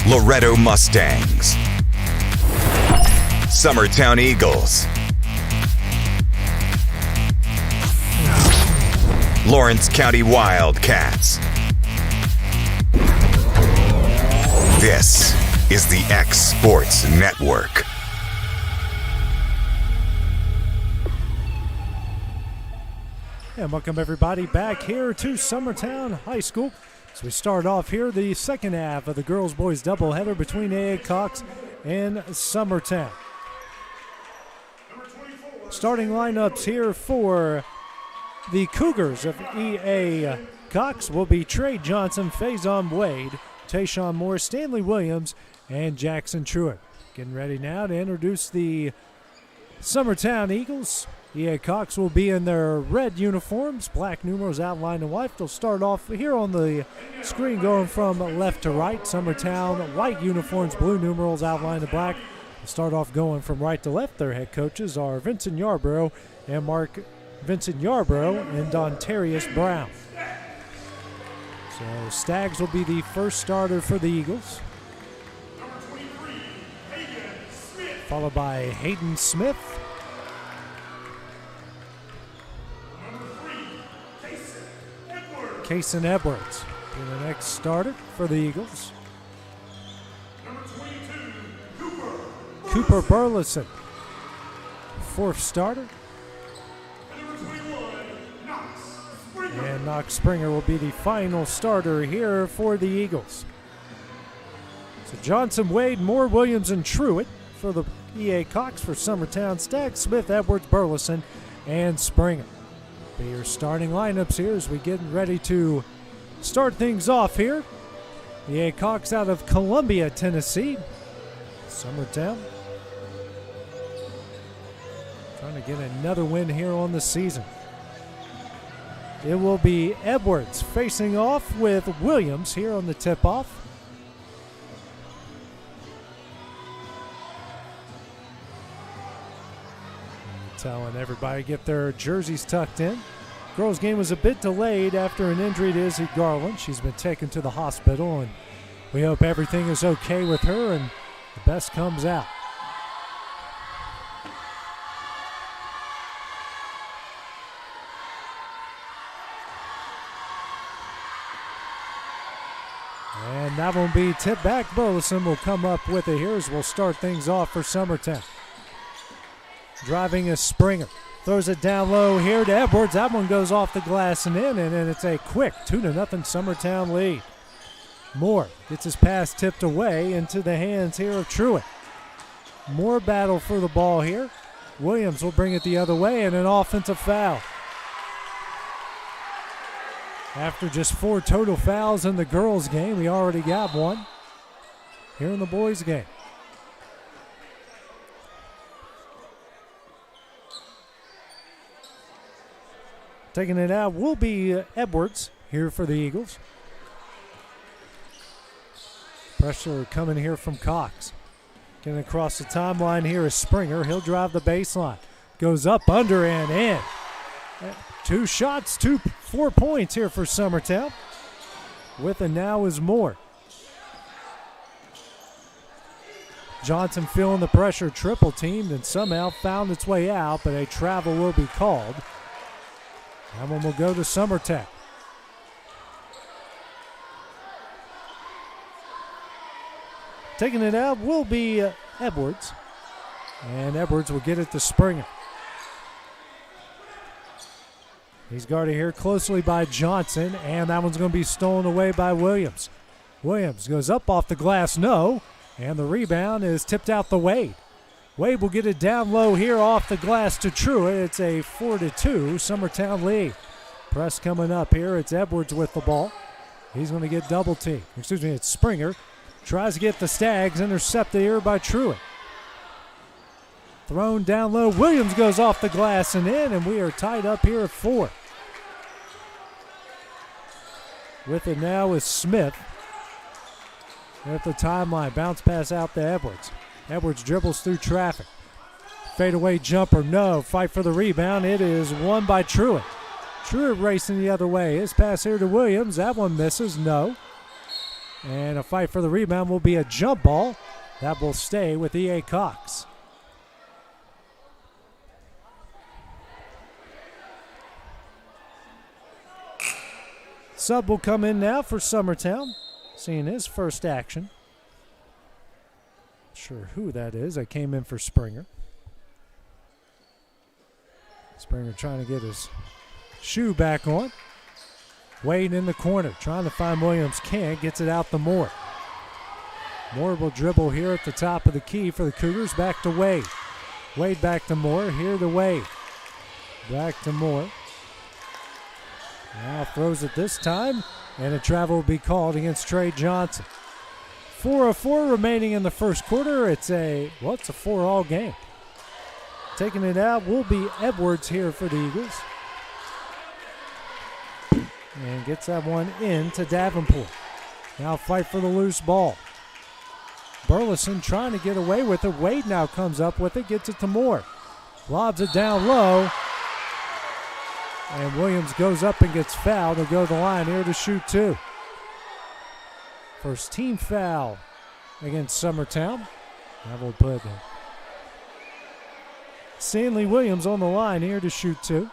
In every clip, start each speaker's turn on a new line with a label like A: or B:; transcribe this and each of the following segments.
A: Loretto Mustangs, Summertown Eagles, Lawrence County Wildcats. This is the X Sports Network.
B: And welcome everybody back here to Summertown High School. As we start off here the second half of the girls-boys doubleheader between A.A. Cox and Summertown. Starting lineups here for the Cougars of E.A. Cox will be Trey Johnson, Faison Wade, Tayshawn Moore, Stanley Williams, and Jackson Truitt. Getting ready now to introduce the Summertown Eagles. E.A. Cox will be in their red uniforms, black numerals outlined in white. They'll start off here on the screen going from left to right. Summertown white uniforms, blue numerals outlined in black. They'll start off going from right to left. Their head coaches are Vincent Yarborough and Dontarius Brown. So Staggs will be the first starter for the Eagles, followed by Hayden Smith. Kason Edwards be the next starter for the Eagles. Cooper Burleson, fourth starter. And Knox Springer will be the final starter here for the Eagles. So Johnson, Wade, Moore, Williams, and Truitt for the E.A. Cox. For Summertown, Staggs, Smith, Edwards, Burleson, and Springer. Be your starting lineups here as we get ready to start things off here. E.A. Cox out of Columbia, Tennessee. Summertown trying to get another win here on the season. It will be Edwards facing off with Williams here on the tip-off. Telling everybody get their jerseys tucked in. Girls' game was a bit delayed after an injury to Izzy Garland. She's been taken to the hospital, and we hope everything is okay with her and the best comes out. And that will be tipped back. Burleson will come up with it here as we'll start things off for Summertown. Driving is Springer. Throws it down low here to Edwards. That one goes off the glass and in, and it's a quick 2-0 Summertown lead. Moore gets his pass tipped away into the hands here of Truitt. More battle for the ball here. Williams will bring it the other way, and an offensive foul. After just 4 total fouls in the girls' game, we already got one here in the boys' game. Taking it out will be Edwards here for the Eagles. Pressure coming here from Cox. Getting across the timeline here is Springer. He'll drive the baseline. Goes up, under, and in. 2 shots, 4 points here for Summertown. With it now is Moore. Johnson feeling the pressure, triple teamed, and somehow found its way out, but a travel will be called. That one will go to Summertown. Taking it out will be Edwards. And Edwards will get it to Springer. He's guarded here closely by Johnson, and that one's going to be stolen away by Williams. Williams goes up off the glass, no, and the rebound is tipped out to Wade. Wade will get it down low here off the glass to Truitt. It's a 4-2 Summertown lead. Press coming up here. It's Edwards with the ball. He's going to get double teamed. It's Springer. Tries to get the Staggs, intercepted here by Truitt. Thrown down low. Williams goes off the glass and in, and we are tied up here at 4. With it now is Smith. At the timeline, bounce pass out to Edwards. Edwards dribbles through traffic. Fadeaway jumper, no. Fight for the rebound. It is won by Truitt. Truitt racing the other way. His pass here to Williams. That one misses, no. And a fight for the rebound will be a jump ball. That will stay with E.A. Cox. Sub will come in now for Summertown, seeing his first action. Not sure who that is. I came in for Springer. Springer trying to get his shoe back on. Wade in the corner, trying to find Williams. Can't. Gets it out to Moore. Moore will dribble here at the top of the key for the Cougars. Back to Wade. Wade back to Moore. Here to Wade. Back to Moore. Now throws it this time, and a travel will be called against Trey Johnson. 4:04 remaining in the first quarter. It's a 4-all game. Taking it out will be Edwards here for the Eagles. And gets that one in to Davenport. Now fight for the loose ball. Burleson trying to get away with it. Wade now comes up with it, gets it to Moore. Lobs it down low. And Williams goes up and gets fouled. He'll go to the line here to shoot two. First team foul against Summertown. That will put Stanley Williams on the line here to shoot two.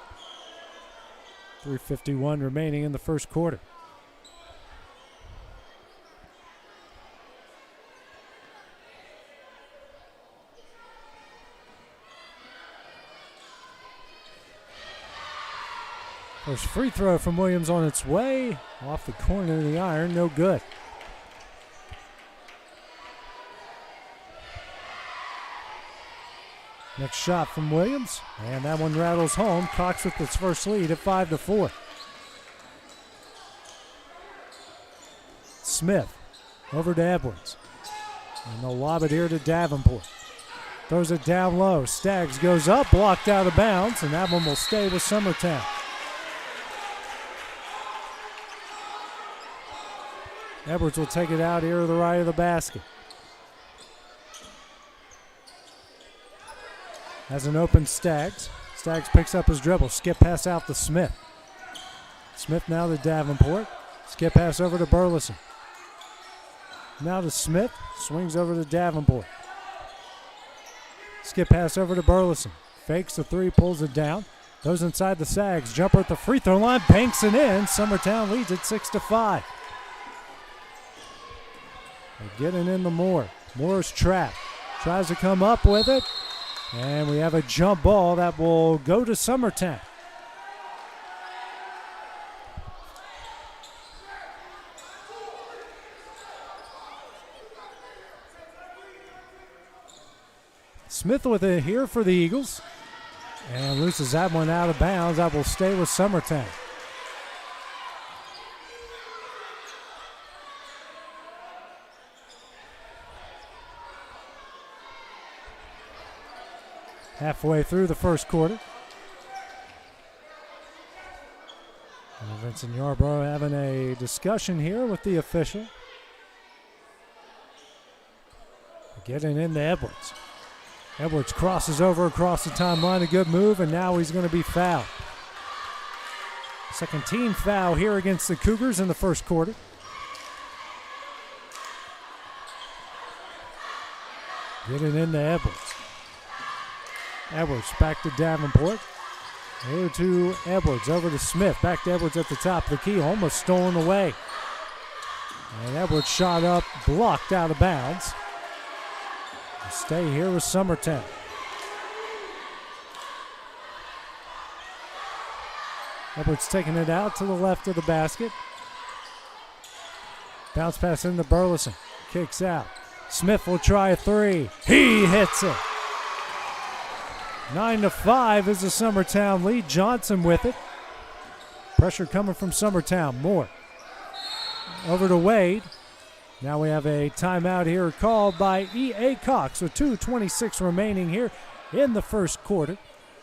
B: 3:51 remaining in the first quarter. First free throw from Williams on its way. Off the corner of the iron, no good. Next shot from Williams, and that one rattles home. Cox with its first lead at 5-4. Smith over to Edwards. And they'll lob it here to Davenport. Throws it down low. Staggs goes up, blocked out of bounds, and that one will stay with Summertown. Edwards will take it out here to the right of the basket. Has an open Staggs. Staggs picks up his dribble. Skip pass out to Smith. Smith now to Davenport. Skip pass over to Burleson. Now to Smith. Swings over to Davenport. Skip pass over to Burleson. Fakes the three, pulls it down. Goes inside the Sags. Jumper at the free throw line. Banks it in. Summertown leads at 6-5. They're getting in the Moore. Moore's trapped. Tries to come up with it. And we have a jump ball that will go to Summertown. Smith with it here for the Eagles. And loses that one out of bounds. That will stay with Summertown. Halfway through the first quarter. And Vincent Yarbrough having a discussion here with the official. Getting into Edwards. Edwards crosses over across the timeline. A good move, and now he's going to be fouled. Second team foul here against the Cougars in the first quarter. Getting into Edwards. Edwards back to Davenport. Here to Edwards, over to Smith. Back to Edwards at the top of the key, almost stolen away. And Edwards shot up, blocked out of bounds. We'll stay here with Summertown. Edwards taking it out to the left of the basket. Bounce pass into Burleson. Kicks out. Smith will try a three. He hits it. 9-5 is the Summertown lead. Johnson with it. Pressure coming from Summertown. Moore. Over to Wade. Now we have a timeout here called by E.A. Cox with 2:26 remaining here in the first quarter.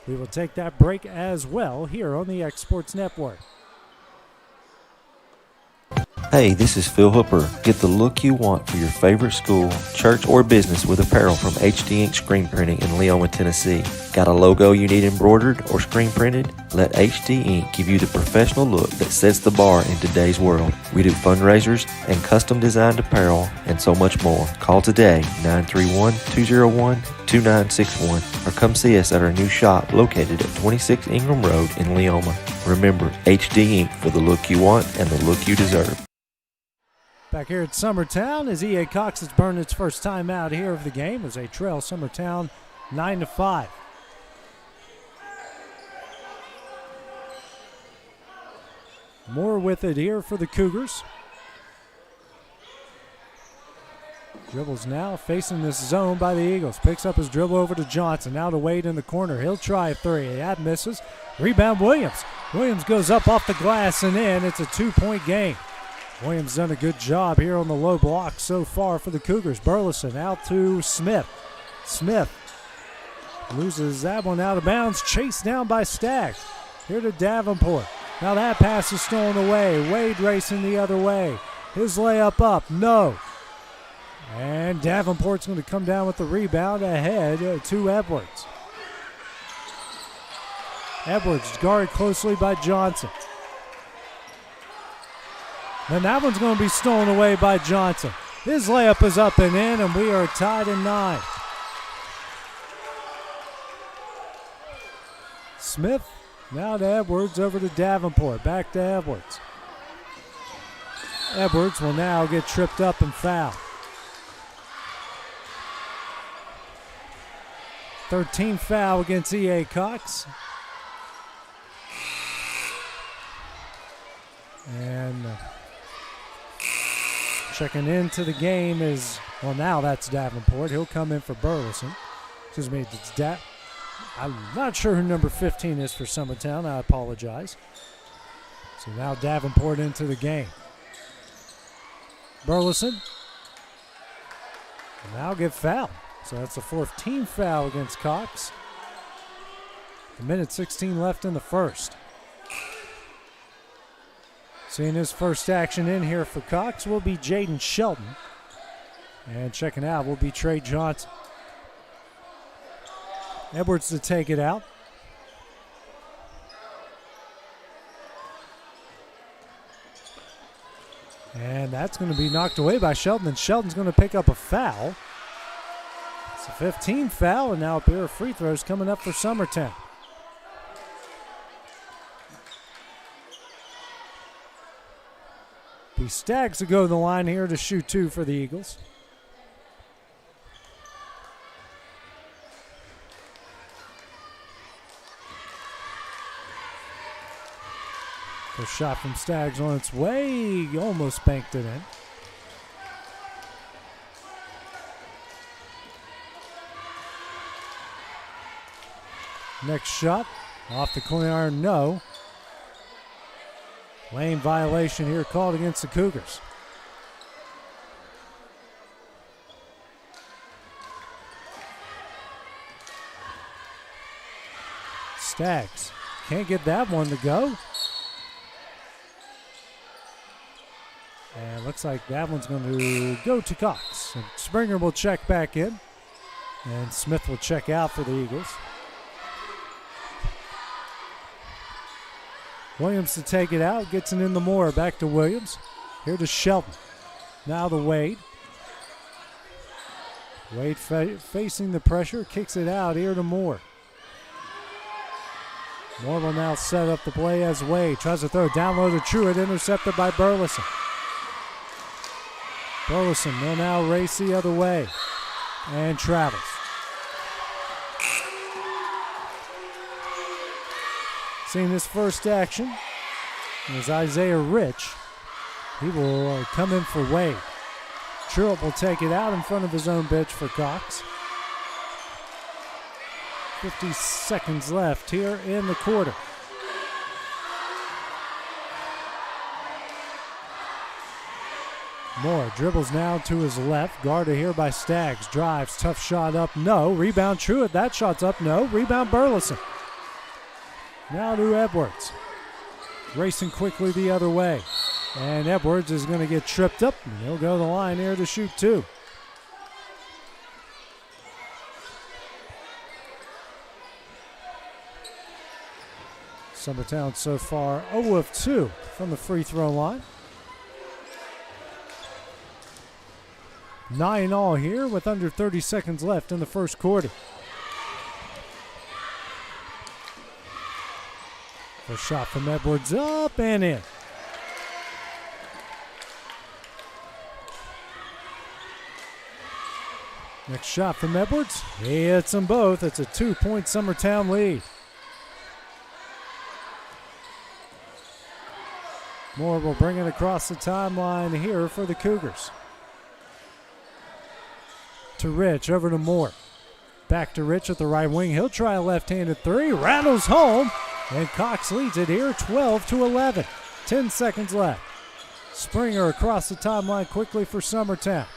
B: We will take that break as well here on the X Sports Network.
C: Hey, this is Phil Hooper. Get the look you want for your favorite school, church, or business with apparel from HD Ink Screen Printing in Leoma, Tennessee. Got a logo you need embroidered or screen printed? Let HD Ink give you the professional look that sets the bar in today's world. We do fundraisers and custom designed apparel and so much more. Call today, 931-201-2961, or come see us at our new shop located at 26 Ingram Road in Leoma. Remember, HD Ink for the look you want and the look you deserve.
B: Back here at Summertown as EA Cox has burned its first time out here of the game as they trail Summertown 9-5. More with it here for the Cougars. Dribbles now facing this zone by the Eagles. Picks up his dribble over to Johnson. Now to Wade in the corner. He'll try a three. That misses. Rebound Williams. Williams goes up off the glass and in. It's a 2-point game. Williams done a good job here on the low block so far for the Cougars. Burleson out to Smith. Smith loses that one out of bounds. Chased down by Staggs. Here to Davenport. Now that pass is stolen away. Wade racing the other way. His layup up. No. And Davenport's going to come down with the rebound ahead to Edwards. Edwards guarded closely by Johnson. And that one's going to be stolen away by Johnson. His layup is up and in, and we are tied at 9. Smith now to Edwards, over to Davenport. Back to Edwards. Edwards will now get tripped up and fouled. 13th foul against EA Cox. And checking into the game is, well, now that's Davenport. He'll come in for Burleson. Excuse me, it's I'm not sure who number 15 is for Summertown. I apologize. So now Davenport into the game. Burleson will now get fouled. So that's the 14th foul against Cox. A minute 16 left in the first. Seeing his first action in here for Cox will be Jaden Shelton. And checking out will be Trey Johnson. Edwards to take it out. And that's going to be knocked away by Shelton, and Shelton's going to pick up a foul. It's a 15th foul, and now a pair of free throws coming up for Summertown. Be Staggs to go to the line here to shoot 2 for the Eagles. First shot from Staggs on its way. He almost banked it in. Next shot off the corner, no. Lane violation here called against the Cougars. Staggs can't get that one to go. And looks like that one's going to go to Cox. And Springer will check back in. And Smith will check out for the Eagles. Williams to take it out. Gets it in the Moore. Back to Williams. Here to Shelton. Now to Wade. Wade facing the pressure. Kicks it out here to Moore. Moore will now set up the play as Wade tries to throw it down low to Truitt. Intercepted by Burleson. Burleson will now race the other way and travels. Seeing this first action is Isaiah Rich. He will come in for Wade. Truitt will take it out in front of his own bench for Cox. 50 seconds left here in the quarter. Moore dribbles now to his left. Guarded here by Staggs. Drives. Tough shot up. No. Rebound Truitt. That shot's up. No. Rebound Burleson. Now to Edwards. Racing quickly the other way. And Edwards is going to get tripped up, and he'll go to the line here to shoot 2. Summertown so far 0 of 2 from the free throw line. 9 all here with under 30 seconds left in the first quarter. First shot from Edwards up and in. Next shot from Edwards. He hits them both. It's a 2-point Summertown lead. Moore will bring it across the timeline here for the Cougars. To Rich, over to Moore. Back to Rich at the right wing. He'll try a left-handed 3. Rattles home. And Cox leads it here 12-11. 10 seconds left. Springer across the timeline quickly for Summertown.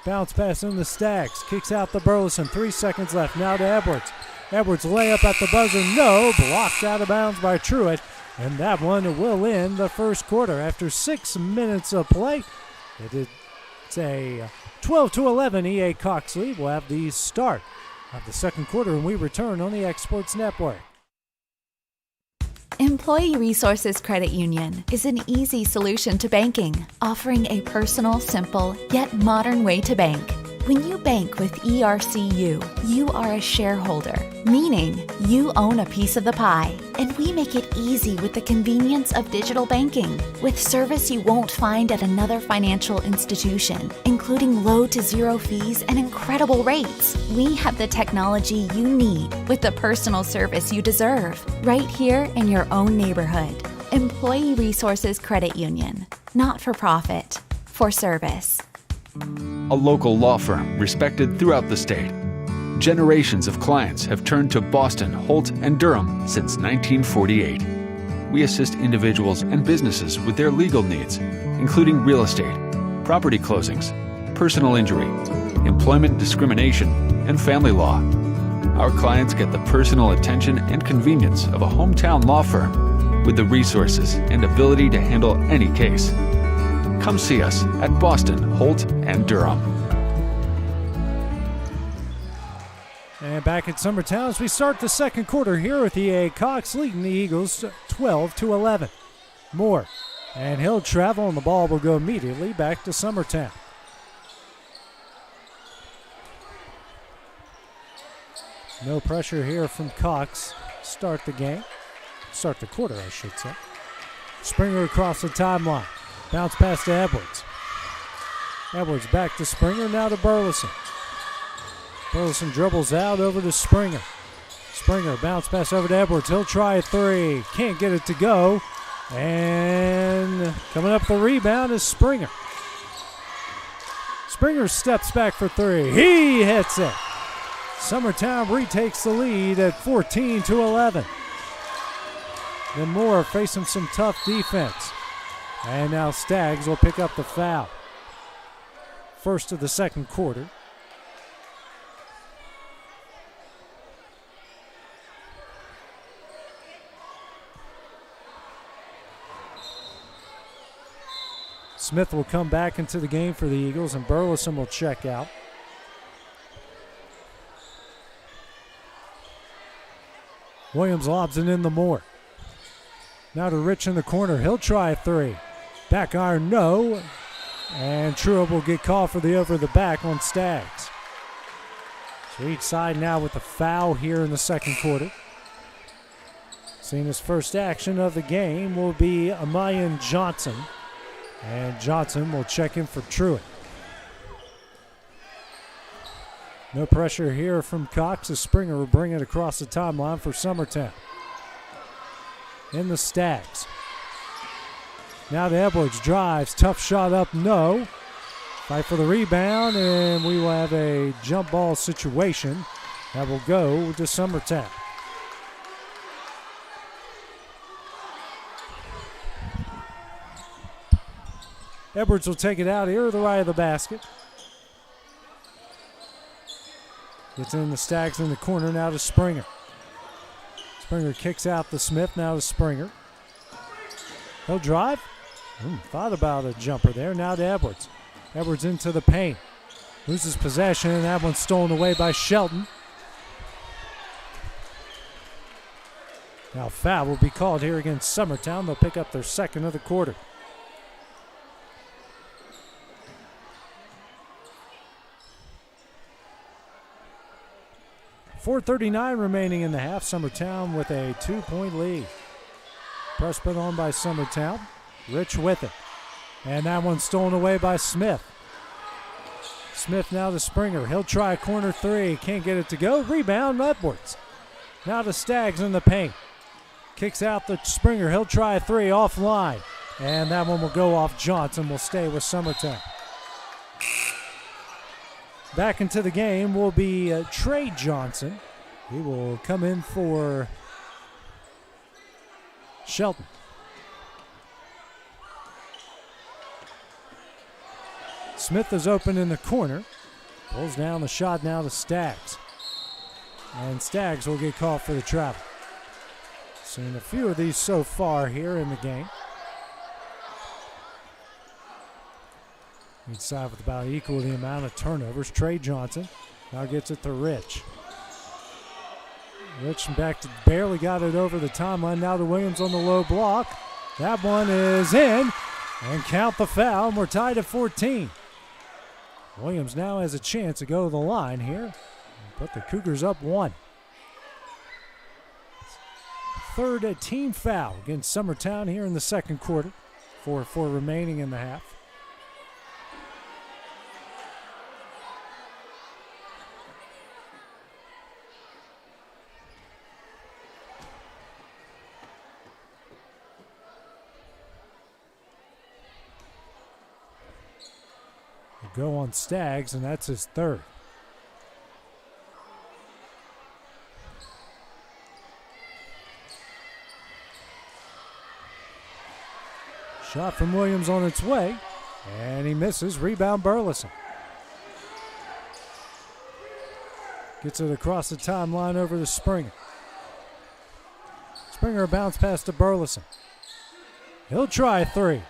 B: Bounce pass in the Stags. Kicks out to Burleson. 3 seconds left. Now to Edwards. Edwards layup at the buzzer. No. Blocked out of bounds by Truitt. And that one will end the first quarter. After 6 minutes of play, it's a 12-11 EA Cox lead. We'll have the start of the second quarter, and we return on the X Sports Network.
D: Employee Resources Credit Union is an easy solution to banking, offering a personal, simple, yet modern way to bank. When you bank with ERCU, you are a shareholder, meaning you own a piece of the pie. And we make it easy with the convenience of digital banking, with service you won't find at another financial institution, including low to zero fees and incredible rates. We have the technology you need with the personal service you deserve, right here in your own neighborhood. Employee Resources Credit Union, not for profit, for service.
E: A local law firm respected throughout the state. Generations of clients have turned to Boston, Holt, and Durham since 1948. We assist individuals and businesses with their legal needs, including real estate, property closings, personal injury, employment discrimination, and family law. Our clients get the personal attention and convenience of a hometown law firm with the resources and ability to handle any case. Come see us at Boston, Holt, and Durham.
B: And back at Summertown as we start the second quarter here with EA Cox leading the Eagles 12-11. Moore, and he'll travel, and the ball will go immediately back to Summertown. No pressure here from Cox. Start the quarter, I should say. Springer across the timeline. Bounce pass to Edwards. Edwards back to Springer, now to Burleson. Burleson dribbles out over to Springer. Springer bounce pass over to Edwards. He'll try a 3. Can't get it to go. And coming up the rebound is Springer. Springer steps back for 3. He hits it. Summertown retakes the lead at 14-11. Then Moore facing some tough defense. And now Stags will pick up the foul. First of the second quarter. Smith will come back into the game for the Eagles, and Burleson will check out. Williams lobs it in the Moore. Now to Rich in the corner. He'll try a 3. Back iron, no. And Truitt will get called for the over the back on Stags. So each side now with a foul here in the second quarter. Seeing his first action of the game will be Amayan Johnson. And Johnson will check in for Truitt. No pressure here from Cox as Springer will bring it across the timeline for Summertown. In the Stags. Now to Edwards, drives, tough shot up, no. Fight for the rebound, and we will have a jump ball situation that will go to Summertown. Edwards will take it out here to the right of the basket. Gets in the Stags in the corner, now to Springer. Springer kicks out to Smith, now to Springer. He'll drive, Thought about a jumper there. Now to Edwards. Edwards into the paint. Loses possession, and that one's stolen away by Shelton. Now foul will be called here against Summertown. They'll pick up their second of the quarter. .439 remaining in the half. Summertown with a 2-point lead. Press put on by Summertown. Rich with it. And that one's stolen away by Smith. Smith now to Springer. He'll try a corner three. Can't get it to go. Rebound Edwards. Now to Staggs in the paint. Kicks out the Springer. He'll try a three offline. And that one will go off Johnson. Will stay with Summertown. Back into the game will be Trey Johnson. He will come in for Shelton. Smith is open in the corner. Pulls down the shot now to Staggs. And Staggs will get called for the travel. Seen a few of these so far here in the game. Each side with about equal the amount of turnovers. Trey Johnson now gets it to Rich. Rich back to barely got it over the timeline. Now to Williams on the low block. That one is in. And count the foul. And we're tied at 14. Williams now has a chance to go to the line here and put the Cougars up 1. Third team foul against Summertown here in the second quarter. 4:04 remaining in the half. Go on Staggs, and that's his third. Shot from Williams on its way, and he misses. Rebound Burleson. Gets it across the timeline over to Springer. Springer a bounce pass to Burleson. He'll try a three.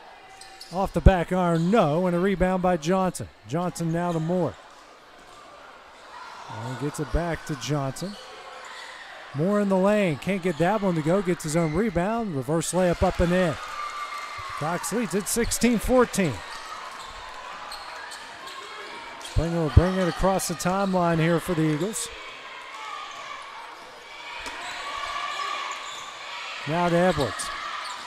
B: Off the back iron, no, and a rebound by Johnson. Johnson now to Moore. And gets it back to Johnson. Moore in the lane, can't get that one to go, gets his own rebound, reverse layup up and in. Cox leads it 16-14. Springer will bring it across the timeline here for the Eagles. Now to Edwards.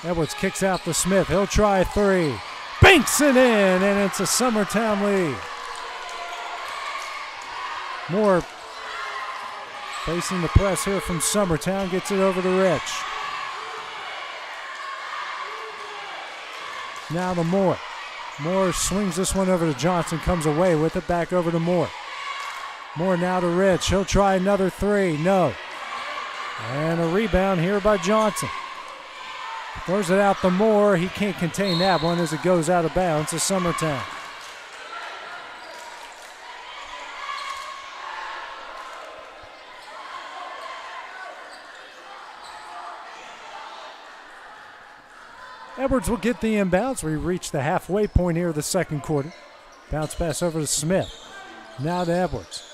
B: Edwards kicks out to Smith. He'll try a three. Banks it in, and it's a Summertown lead. Moore facing the press here from Summertown. Gets it over to Rich. Now to Moore. Moore swings this one over to Johnson. Comes away with it. Back over to Moore. Moore now to Rich. He'll try another three. No. And a rebound here by Johnson. Throws it out to Moore. He can't contain that one as it goes out of bounds to Summertown. Edwards will get the inbounds. We reach the halfway point here of the second quarter. Bounce pass over to Smith. Now to Edwards.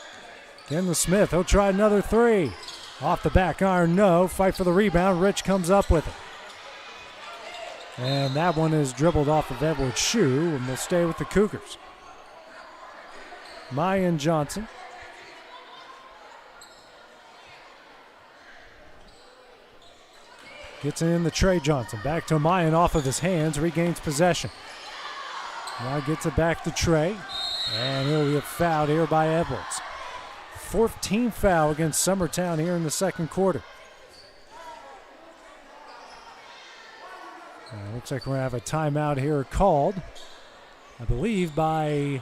B: Again to Smith. He'll try another three. Off the back iron, no. Fight for the rebound. Rich comes up with it. And that one is dribbled off of Edwards' shoe and will stay with the Cougars. Mayan Johnson. Gets it in the Trey Johnson. Back to Mayan off of his hands. Regains possession. Now gets it back to Trey. And he'll get fouled here by Edwards. 14th foul against Summertown here in the second quarter. Looks like we're going to have a timeout here called, I believe, by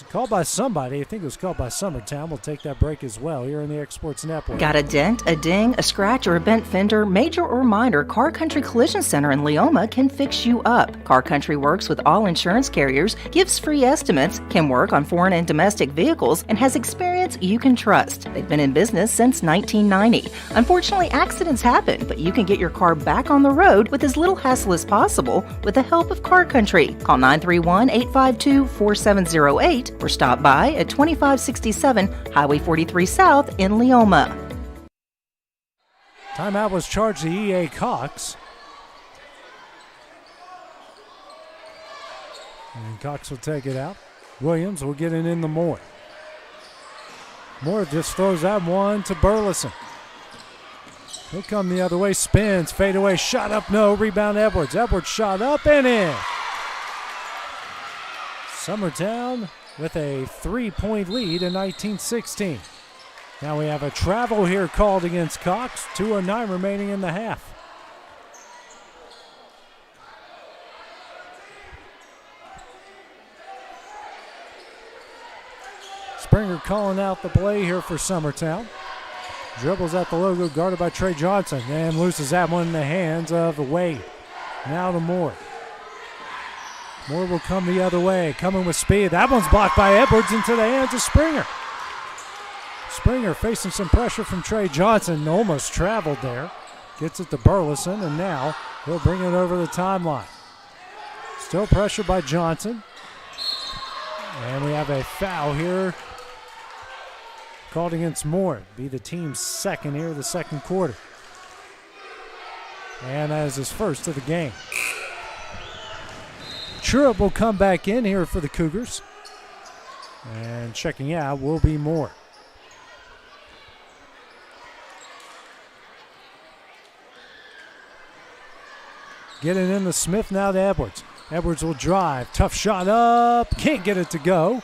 B: was called by somebody. I think it was called by Summertown. We'll take that break as well here in the Exports Network.
F: Got a dent, a ding, a scratch, or a bent fender? Major or minor, Car Country Collision Center in Leoma can fix you up. Car Country works with all insurance carriers, gives free estimates, can work on foreign and domestic vehicles, and has experience you can trust. They've been in business since 1990. Unfortunately, accidents happen, but you can get your car back on the road with as little hassle as possible with the help of Car Country. Call 931-852-4708 or stop by at 2567 Highway 43 South in Leoma.
B: Timeout was charged to E.A. Cox. And Cox will take it out. Williams will get it in the Moore. Moore just throws that one to Burleson. He'll come the other way, spins, fade away, shot up, no, rebound Edwards. Edwards shot up and in. Summertown with a 3-point lead in 1916. Now we have a travel here called against Cox. 2:09 remaining in the half. Springer calling out the play here for Summertown. Dribbles at the logo, guarded by Trey Johnson, and loses that one in the hands of Wade. Now to Moore. Moore will come the other way, coming with speed. That one's blocked by Edwards into the hands of Springer. Springer facing some pressure from Trey Johnson, almost traveled there. Gets it to Burleson, and now he'll bring it over the timeline. Still pressure by Johnson. And we have a foul here called against Moore. Be the team's second here, the second quarter. And that is his first of the game. Truitt will come back in here for the Cougars. And checking out will be Moore. Getting in the Smith now to Edwards. Edwards will drive. Tough shot up. Can't get it to go.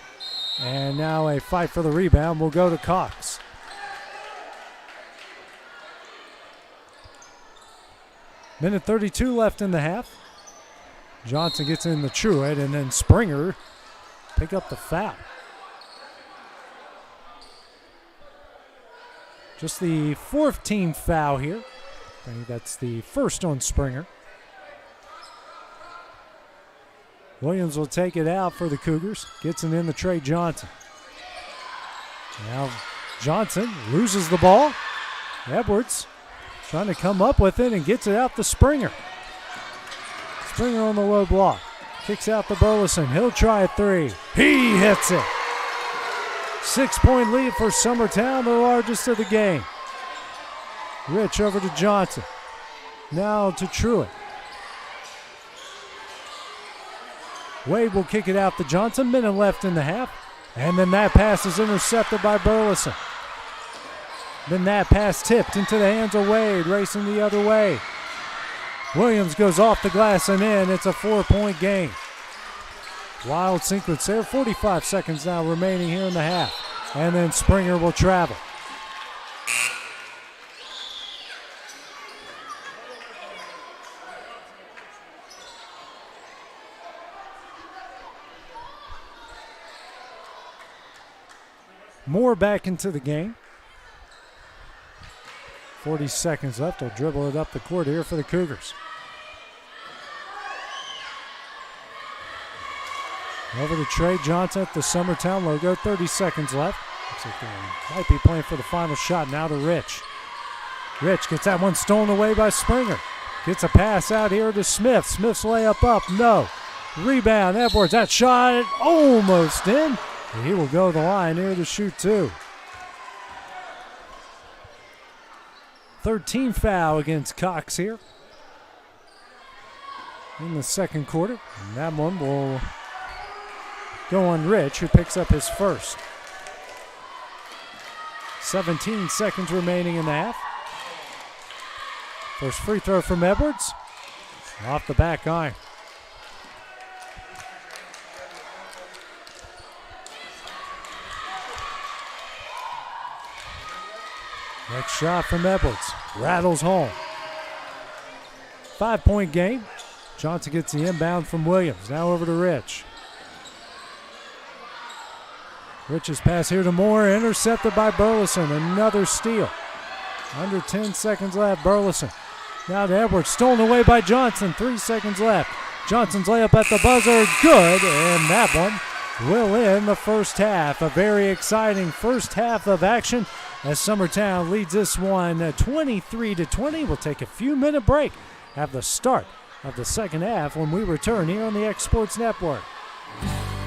B: And now a fight for the rebound will go to Cox. Minute 32 left in the half. Johnson gets in the Truitt, and then Springer pick up the foul. Just the fourth team foul here. I think that's the first on Springer. Williams will take it out for the Cougars. Gets it in to Trey Johnson. Now Johnson loses the ball. Edwards trying to come up with it and gets it out to Springer. Springer on the low block. Kicks out to Burleson. He'll try a three. He hits it. 6-point lead for Summertown, the largest of the game. Rich over to Johnson. Now to Truitt. Wade will kick it out to Johnson. Minute left in the half. And then that pass is intercepted by Burleson. Then that pass tipped into the hands of Wade, racing the other way. Williams goes off the glass and in. It's a 4-point game. Wild sequence there. 45 seconds now remaining here in the half. And then Springer will travel. Moore back into the game. 40 seconds left. They'll dribble it up the court here for the Cougars. Over to Trey Johnson at the Summertown logo. 30 seconds left. Looks like they might be playing for the final shot. Now to Rich. Rich gets that one stolen away by Springer. Gets a pass out here to Smith. Smith's layup up. No. Rebound. Edwards. That shot almost in. He will go the line here to shoot two. 13 foul against Cox here in the second quarter. And that one will go on Rich, who picks up his first. 17 seconds remaining in the half. First free throw from Edwards. Off the back iron. Next shot from Edwards. Rattles home. 5-point game. Johnson gets the inbound from Williams. Now over to Rich. Rich's pass here to Moore, intercepted by Burleson. Another steal. Under 10 seconds left, Burleson. Now to Edwards, stolen away by Johnson. 3 seconds left. Johnson's layup at the buzzer, good, and that one will end the first half. A very exciting first half of action as Summertown leads this one 23-20. We'll take a few-minute break at the start of the second half when we return here on the X Sports Network.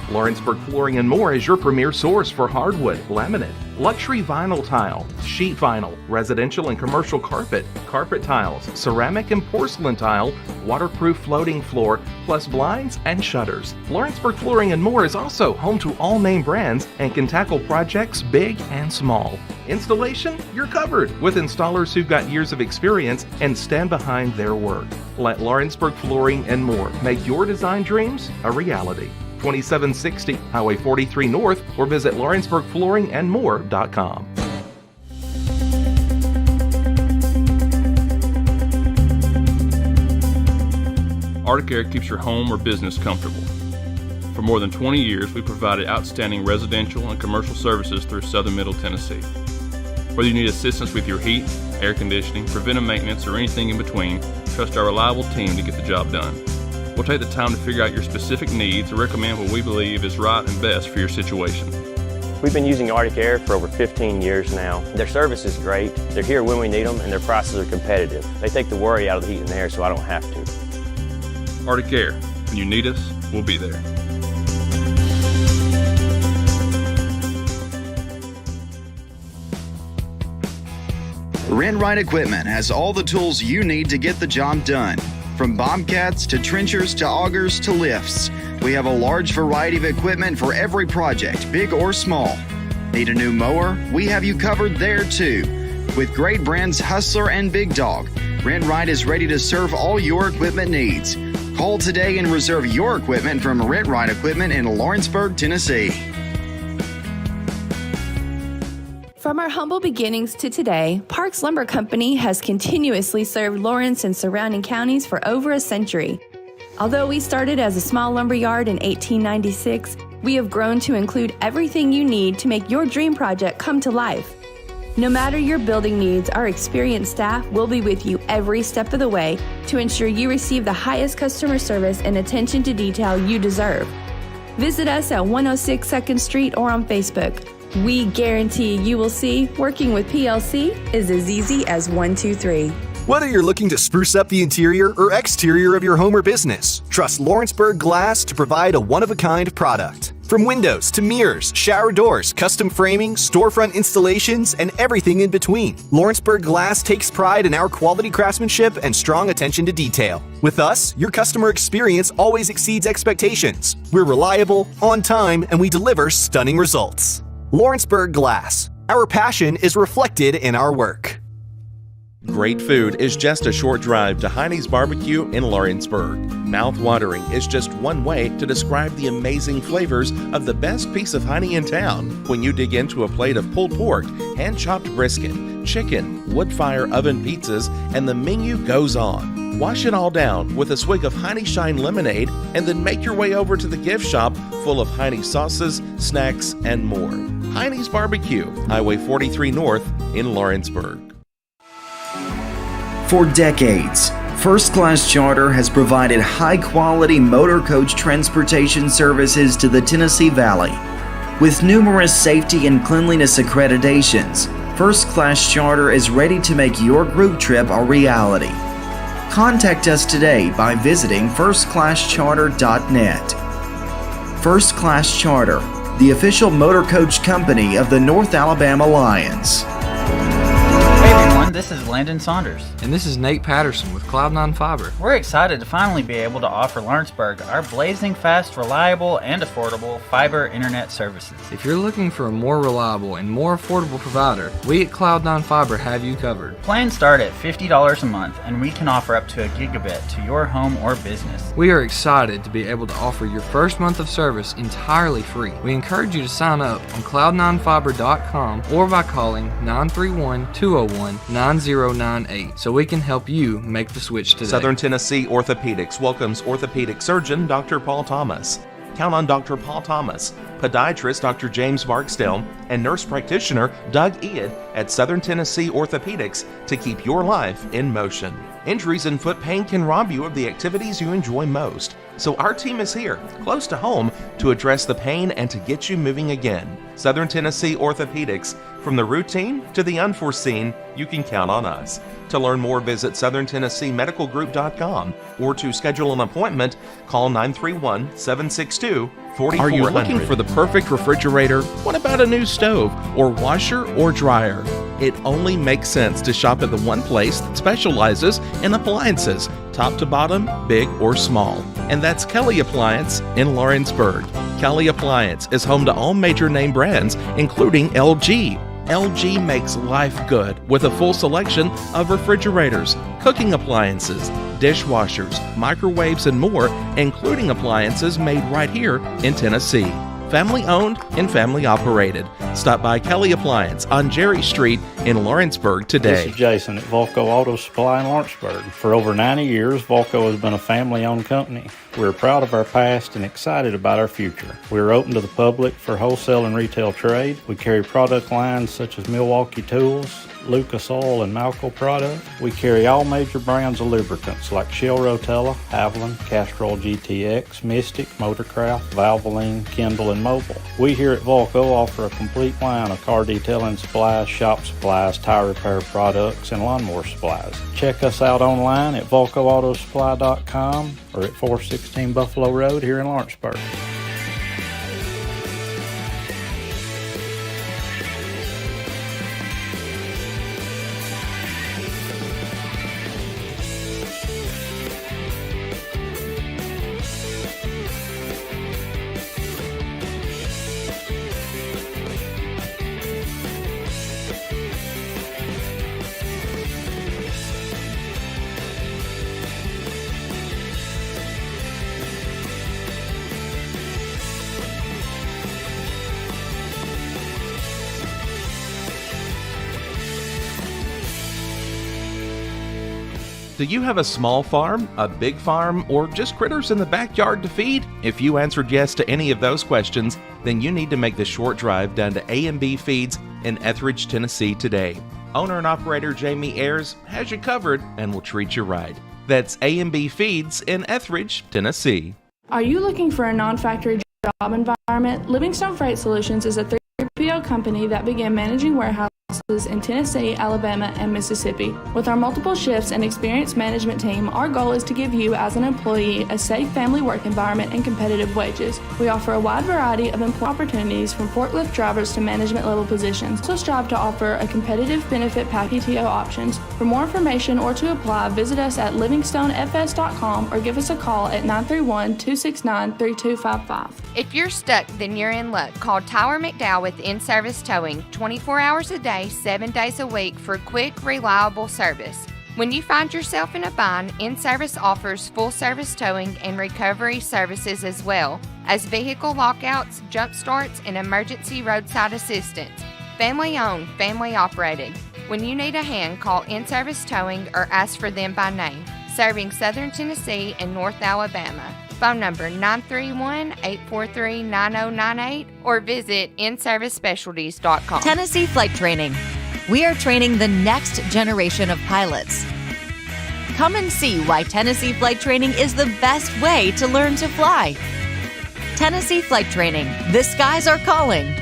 G: Lawrenceburg Flooring and More is your premier source for hardwood, laminate, luxury vinyl tile, sheet vinyl, residential and commercial carpet, carpet tiles, ceramic and porcelain tile, waterproof floating floor, plus blinds and shutters. Lawrenceburg Flooring and More is also home to all name brands and can tackle projects big and small. Installation? You're covered with installers who've got years of experience and stand behind their work. Let Lawrenceburg Flooring and More make your design dreams a reality. 2760 Highway 43 North, or visit lawrenceburgflooringandmore.com.
H: Arctic Air keeps your home or business comfortable. For more than 20 years, we provided outstanding residential and commercial services through southern Middle Tennessee. Whether you need assistance with your heat, air conditioning, preventive maintenance, or anything in between, trust our reliable team to get the job done. We'll take the time to figure out your specific needs and recommend what we believe is right and best for your situation.
I: We've been using Arctic Air for over 15 years now. Their service is great, they're here when we need them, and their prices are competitive. They take the worry out of the heat and air so I don't have to.
H: Arctic Air, when you need us, we'll be there.
J: Rent-Right Equipment has all the tools you need to get the job done. From bobcats to trenchers to augers to lifts, we have a large variety of equipment for every project, big or small. Need a new mower? We have you covered there too. With great brands Hustler and Big Dog, Rent-Right is ready to serve all your equipment needs. Call today and reserve your equipment from Rent-Right Equipment in Lawrenceburg, Tennessee.
K: From our humble beginnings to today, Parks Lumber Company has continuously served Lawrence and surrounding counties for over a century. Although we started as a small lumber yard in 1896, we have grown to include everything you need to make your dream project come to life. No matter your building needs, our experienced staff will be with you every step of the way to ensure you receive the highest customer service and attention to detail you deserve. Visit us at 106 2nd Street or on Facebook. We guarantee you will see working with PLC is as easy as 1, 2, 3.
L: Whether you're looking to spruce up the interior or exterior of your home or business, trust Lawrenceburg Glass to provide a one-of-a-kind product. From windows to mirrors, shower doors, custom framing, storefront installations, and everything in between, Lawrenceburg Glass takes pride in our quality craftsmanship and strong attention to detail. With us, your customer experience always exceeds expectations. We're reliable, on time, and we deliver stunning results. Lawrenceburg Glass. Our passion is reflected in our work.
M: Great food is just a short drive to Heine's Barbecue in Lawrenceburg. Mouth-watering is just one way to describe the amazing flavors of the best piece of Heine in town when you dig into a plate of pulled pork, hand-chopped brisket, chicken, wood-fire oven pizzas, and the menu goes on. Wash it all down with a swig of Heine Shine lemonade and then make your way over to the gift shop full of Heine sauces, snacks, and more. Heine's Barbecue, Highway 43 North in Lawrenceburg.
N: For decades, First Class Charter has provided high-quality motor coach transportation services to the Tennessee Valley. With numerous safety and cleanliness accreditations, First Class Charter is ready to make your group trip a reality. Contact us today by visiting firstclasscharter.net. First Class Charter, the official motor coach company of the North Alabama Lions.
O: Hey everyone, this is Landon Saunders.
P: And this is Nate Patterson with Cloud9 Fiber.
O: We're excited to finally be able to offer Lawrenceburg our blazing fast, reliable, and affordable fiber internet services.
P: If you're looking for a more reliable and more affordable provider, we at Cloud9 Fiber have you covered.
O: Plans start at $50 a month, and we can offer up to a gigabit to your home or business.
P: We are excited to be able to offer your first month of service entirely free. We encourage you to sign up on cloud9fiber.com or by calling 931-201-9098 so we can help you make the switch today.
M: Southern Tennessee Orthopedics welcomes orthopedic surgeon Dr. Paul Thomas.
G: count on Dr. Paul Thomas, podiatrist Dr. James Barksdale, and nurse practitioner Doug Iad at Southern Tennessee Orthopedics to keep your life in motion. Injuries and foot pain can rob you of the activities you enjoy most. So our team is here, close to home, to address the pain and to get you moving again. Southern Tennessee Orthopedics. From the routine to the unforeseen, you can count on us. To learn more, visit SouthernTennesseeMedicalGroup.com or to schedule an appointment, call 931-762-4400. Are you looking for the perfect refrigerator? What about a new stove or washer or dryer? It only makes sense to shop at the one place that specializes in appliances, top to bottom, big or small. And that's Kelly Appliance in Lawrenceburg. Kelly Appliance is home to all major name brands, including LG. LG makes life good with a full selection of refrigerators, cooking appliances, dishwashers, microwaves, and more, including appliances made right here in Tennessee. Family owned and family operated. Stop by Kelly Appliance on Jerry Street in Lawrenceburg today.
Q: This is Jason at Volco Auto Supply in Lawrenceburg. For over 90 years, Volco has been a family-owned company. We're proud of our past and excited about our future. We're open to the public for wholesale and retail trade. We carry product lines such as Milwaukee Tools, Lucas Oil, and Malco product. We carry all major brands of lubricants like Shell Rotella, Haviland, Castrol GTX, Mystic, Motorcraft, Valvoline, Kindle, and Mobile. We here at Volco offer a complete line of car detailing supplies, shop supplies, tire repair products, and lawnmower supplies. Check us out online at VolcoAutosupply.com or at 416 Buffalo Road here in Lawrenceburg.
G: Do you have a small farm, a big farm, or just critters in the backyard to feed? If you answered yes to any of those questions, then you need to make the short drive down to A&B Feeds in Etheridge, Tennessee today. Owner and operator Jamie Ayers has you covered and will treat you right. That's A&B Feeds in Etheridge, Tennessee.
R: Are you looking for a non-factory job environment? Livingstone Freight Solutions is a 3PL company that began managing warehouses in Tennessee, Alabama, and Mississippi. With our multiple shifts and experienced management team, our goal is to give you as an employee a safe family work environment and competitive wages. We offer a wide variety of employment opportunities from forklift drivers to management level positions. So strive to offer a competitive benefit package PTO options. For more information or to apply, visit us at livingstonefs.com or give us a call at 931-269-3255.
S: If you're stuck, then you're in luck. Call Tyler McDowell with In-Service Towing 24 hours a day, 7 days a week for quick, reliable service. When you find yourself in a bind, In-Service offers full service towing and recovery services as well as vehicle lockouts, jump starts, and emergency roadside assistance. Family owned, family operated. When you need a hand, call In-Service Towing or ask for them by name. Serving Southern Tennessee and North Alabama. Phone number 931-843-9098 or visit inservicespecialties.com.
T: Tennessee Flight Training. We are training the next generation of pilots. Come and see why Tennessee Flight Training is the best way to learn to fly. Tennessee Flight Training. The skies are calling.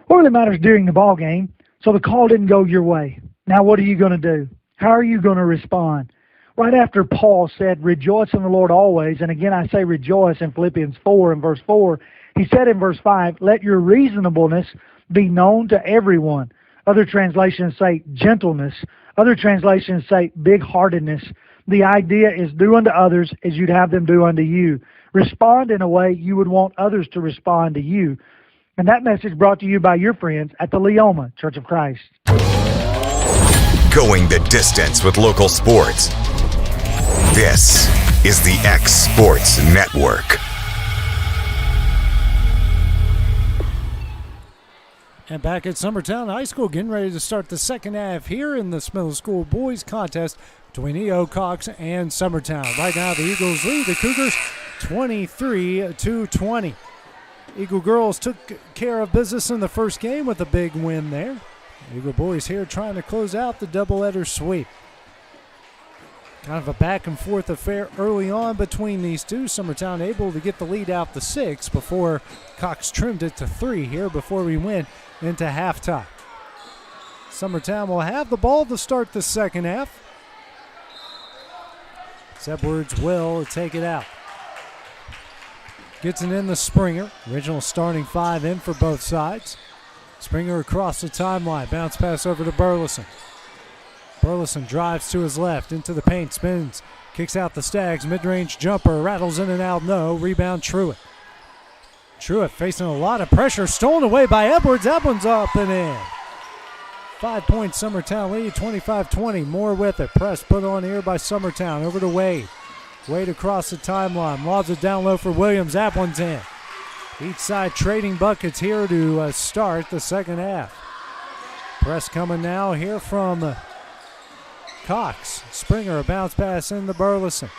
U: What really matters during the ball game, so the call didn't go your way. Now what are you going to do? How are you going to respond? Right after Paul said, rejoice in the Lord always, and again I say rejoice in Philippians 4 and verse 4, he said in verse 5, let your reasonableness be known to everyone. Other translations say gentleness. Other translations say big-heartedness. The idea is do unto others as you'd have them do unto you. Respond in a way you would want others to respond to you. And that message brought to you by your friends at the Leoma Church of Christ.
A: Going the distance with local sports. This is the X Sports Network.
B: And back at Summertown High School, getting ready to start the second half here in the middle school boys contest between E.O. Cox and Summertown. Right now, the Eagles lead the Cougars 23-20. Eagle girls took care of business in the first game with a big win there. Eagle boys here trying to close out the doubleheader sweep. Kind of a back and forth affair early on between these two. Summertown able to get the lead out to 6 before Cox trimmed it to 3 here before we went into halftime. Summertown will have the ball to start the second half. Edwards will take it out. Gets it in the Springer. Original starting 5 in for both sides. Springer across the timeline. Bounce pass over to Burleson. Burleson drives to his left into the paint. Spins. Kicks out the Stags. Mid-range jumper. Rattles in and out. No. Rebound Truitt. Truitt facing a lot of pressure. Stolen away by Edwards. That one's up and in. 5-point Summertown lead. 25-20. Moore with it. Press put on here by Summertown. Over to Wade. Wade across the timeline. Lobs it down low for Williams. That one's in. Each side trading buckets here to start the second half. Press coming now here from Cox. Springer, a bounce pass into Burleson.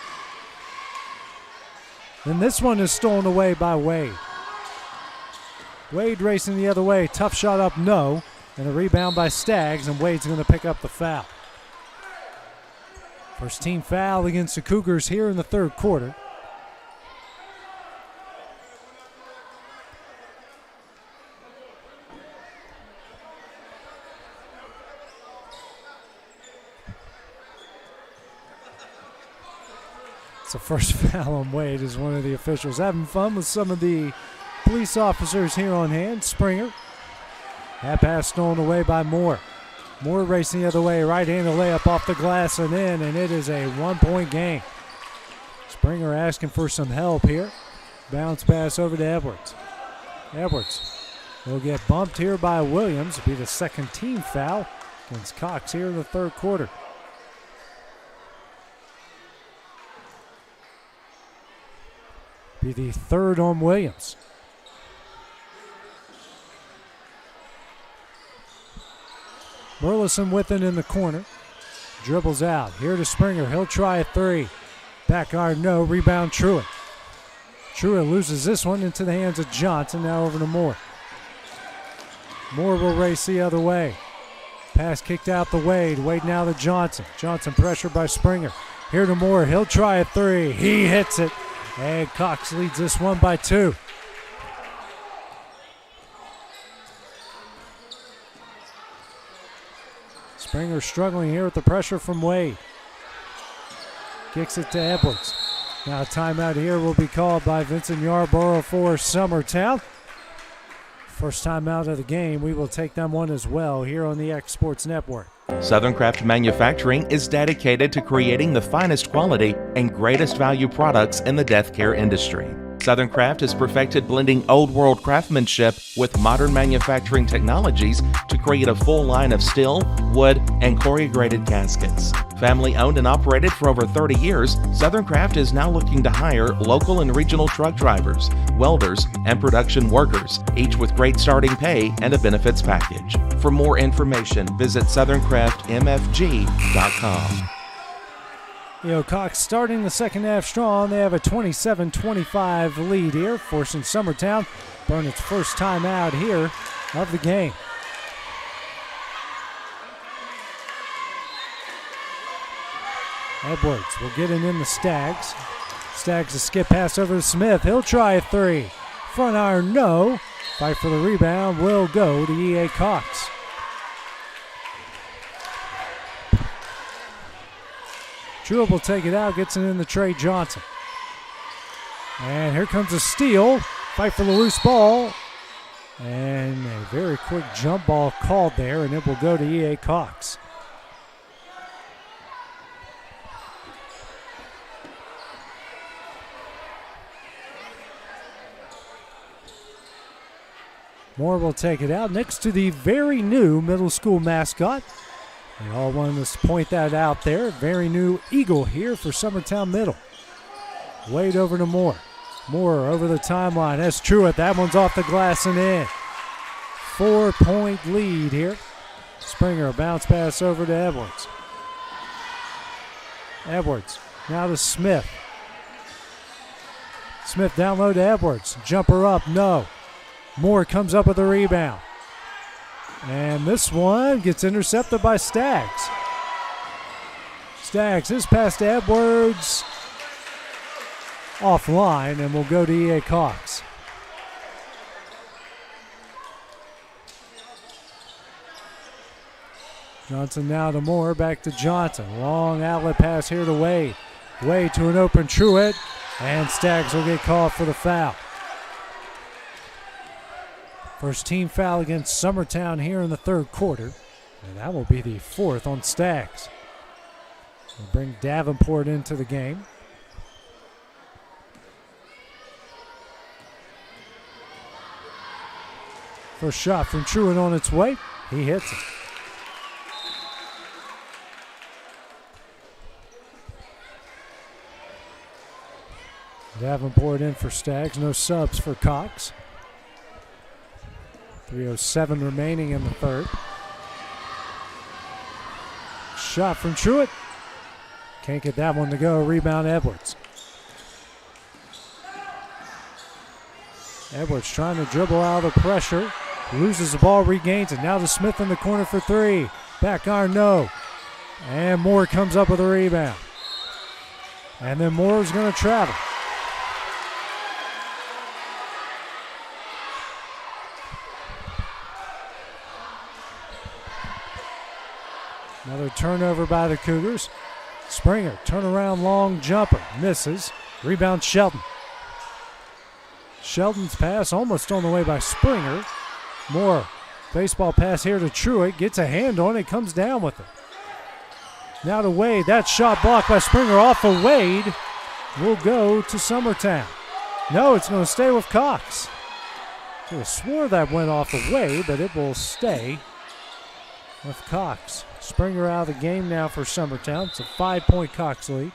B: Then this one is stolen away by Wade. Wade racing the other way. Tough shot up, no. And a rebound by Staggs, and Wade's going to pick up the foul. First team foul against the Cougars here in the third quarter. It's the first foul on Wade as one of the officials. Having fun with some of the police officers here on hand. Springer. That pass stolen away by Moore. Moore racing the other way. Right-handed layup off the glass and in, and it is a one-point game. Springer asking for some help here. Bounce pass over to Edwards. Edwards will get bumped here by Williams. It'll be the second team foul against Cox here in the third quarter. Be the third on Williams. Burleson with it in the corner. Dribbles out. Here to Springer. He'll try a 3. Back iron, no. Rebound Truitt. Truitt loses this one into the hands of Johnson. Now over to Moore. Moore will race the other way. Pass kicked out to Wade. Wade now to Johnson. Johnson pressured by Springer. Here to Moore. He'll try a 3. He hits it. And Cox leads this one by 2. Springer struggling here with the pressure from Wade. Kicks it to Edwards. Now a timeout here will be called by Vincent Yarborough for Summertown. First timeout of the game. We will take them one as well here on the X Sports Network.
G: Southern Craft Manufacturing is dedicated to creating the finest quality and greatest value products in the death care industry. Southern Craft has perfected blending old world craftsmanship with modern manufacturing technologies to create a full line of steel, wood, and corrugated caskets. Family owned and operated for over 30 years, Southern Craft is now looking to hire local and regional truck drivers, welders, and production workers, each with great starting pay and a benefits package. For more information, visit southerncraftmfg.com.
B: Cox starting the second half strong. They have a 27-25 lead here, forcing Summertown burn its first time out here of the game. Edwards will get it in the Stags. Stags a skip pass over to Smith. He'll try a 3. Front iron, no. Fight for the rebound will go to E.A. Cox. Truitt will take it out, gets it in the Trey Johnson. And here comes a steal. Fight for the loose ball. And a very quick jump ball called there, and it will go to E.A. Cox. Moore will take it out next to the very new middle school mascot. They all wanted us to point that out there. Very new eagle here for Summertown Middle. Wade over to Moore. Moore over the timeline. That's Truitt. That one's off the glass and in. 4-point lead here. Springer, a bounce pass over to Edwards. Edwards now to Smith. Smith down low to Edwards. Jumper up, no. Moore comes up with a rebound. And this one gets intercepted by Staggs. Staggs, his pass to Edwards. Offline, and will go to E.A. Cox. Johnson now to Moore, back to Johnson. Long outlet pass here to Wade. Wade to an open Truitt, and Staggs will get called for the foul. First team foul against Summertown here in the third quarter, and that will be the fourth on Staggs. We'll bring Davenport into the game. First shot from Truitt on its way. He hits it. Davenport in for Staggs. No subs for Cox. 3:07 remaining in the third. Shot from Truitt. Can't get that one to go. Rebound Edwards. Edwards trying to dribble out of the pressure. Loses the ball, regains it. Now to Smith in the corner for three. Back iron, no. And Moore comes up with a rebound. And then Moore's going to travel. Another turnover by the Cougars. Springer, turnaround long jumper. Misses. Rebound Shelton. Shelton's pass almost on the way by Springer. Moore, baseball pass here to Truitt. Gets a hand on it, comes down with it. Now to Wade. That shot blocked by Springer off of Wade. Will go to Summertown. No, it's going to stay with Cox. I could have swore that went off of Wade, but it will stay with Cox. Springer out of the game now for Summertown. It's a 5-point Cox lead.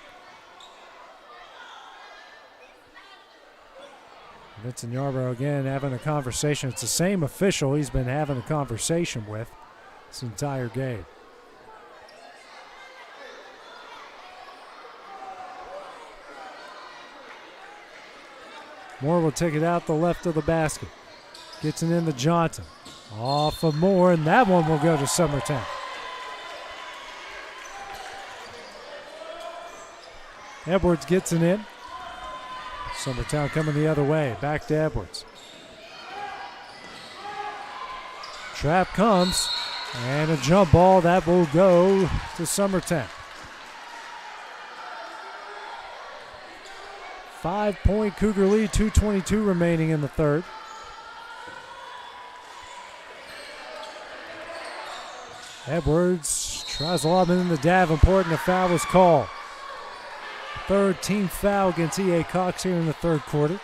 B: Vincent Yarborough again having a conversation. It's the same official he's been having a conversation with this entire game. Moore will take it out the left of the basket. Gets it into Johnson. Off of Moore, and that one will go to Summertown. Edwards gets it in. Summertown coming the other way. Back to Edwards. Trap comes. And a jump ball that will go to Summertown. 5-point Cougar lead. 2:22 remaining in the third. Edwards tries to lob it into Davenport, and the foul was called. Third team foul against E.A. Cox here in the third quarter.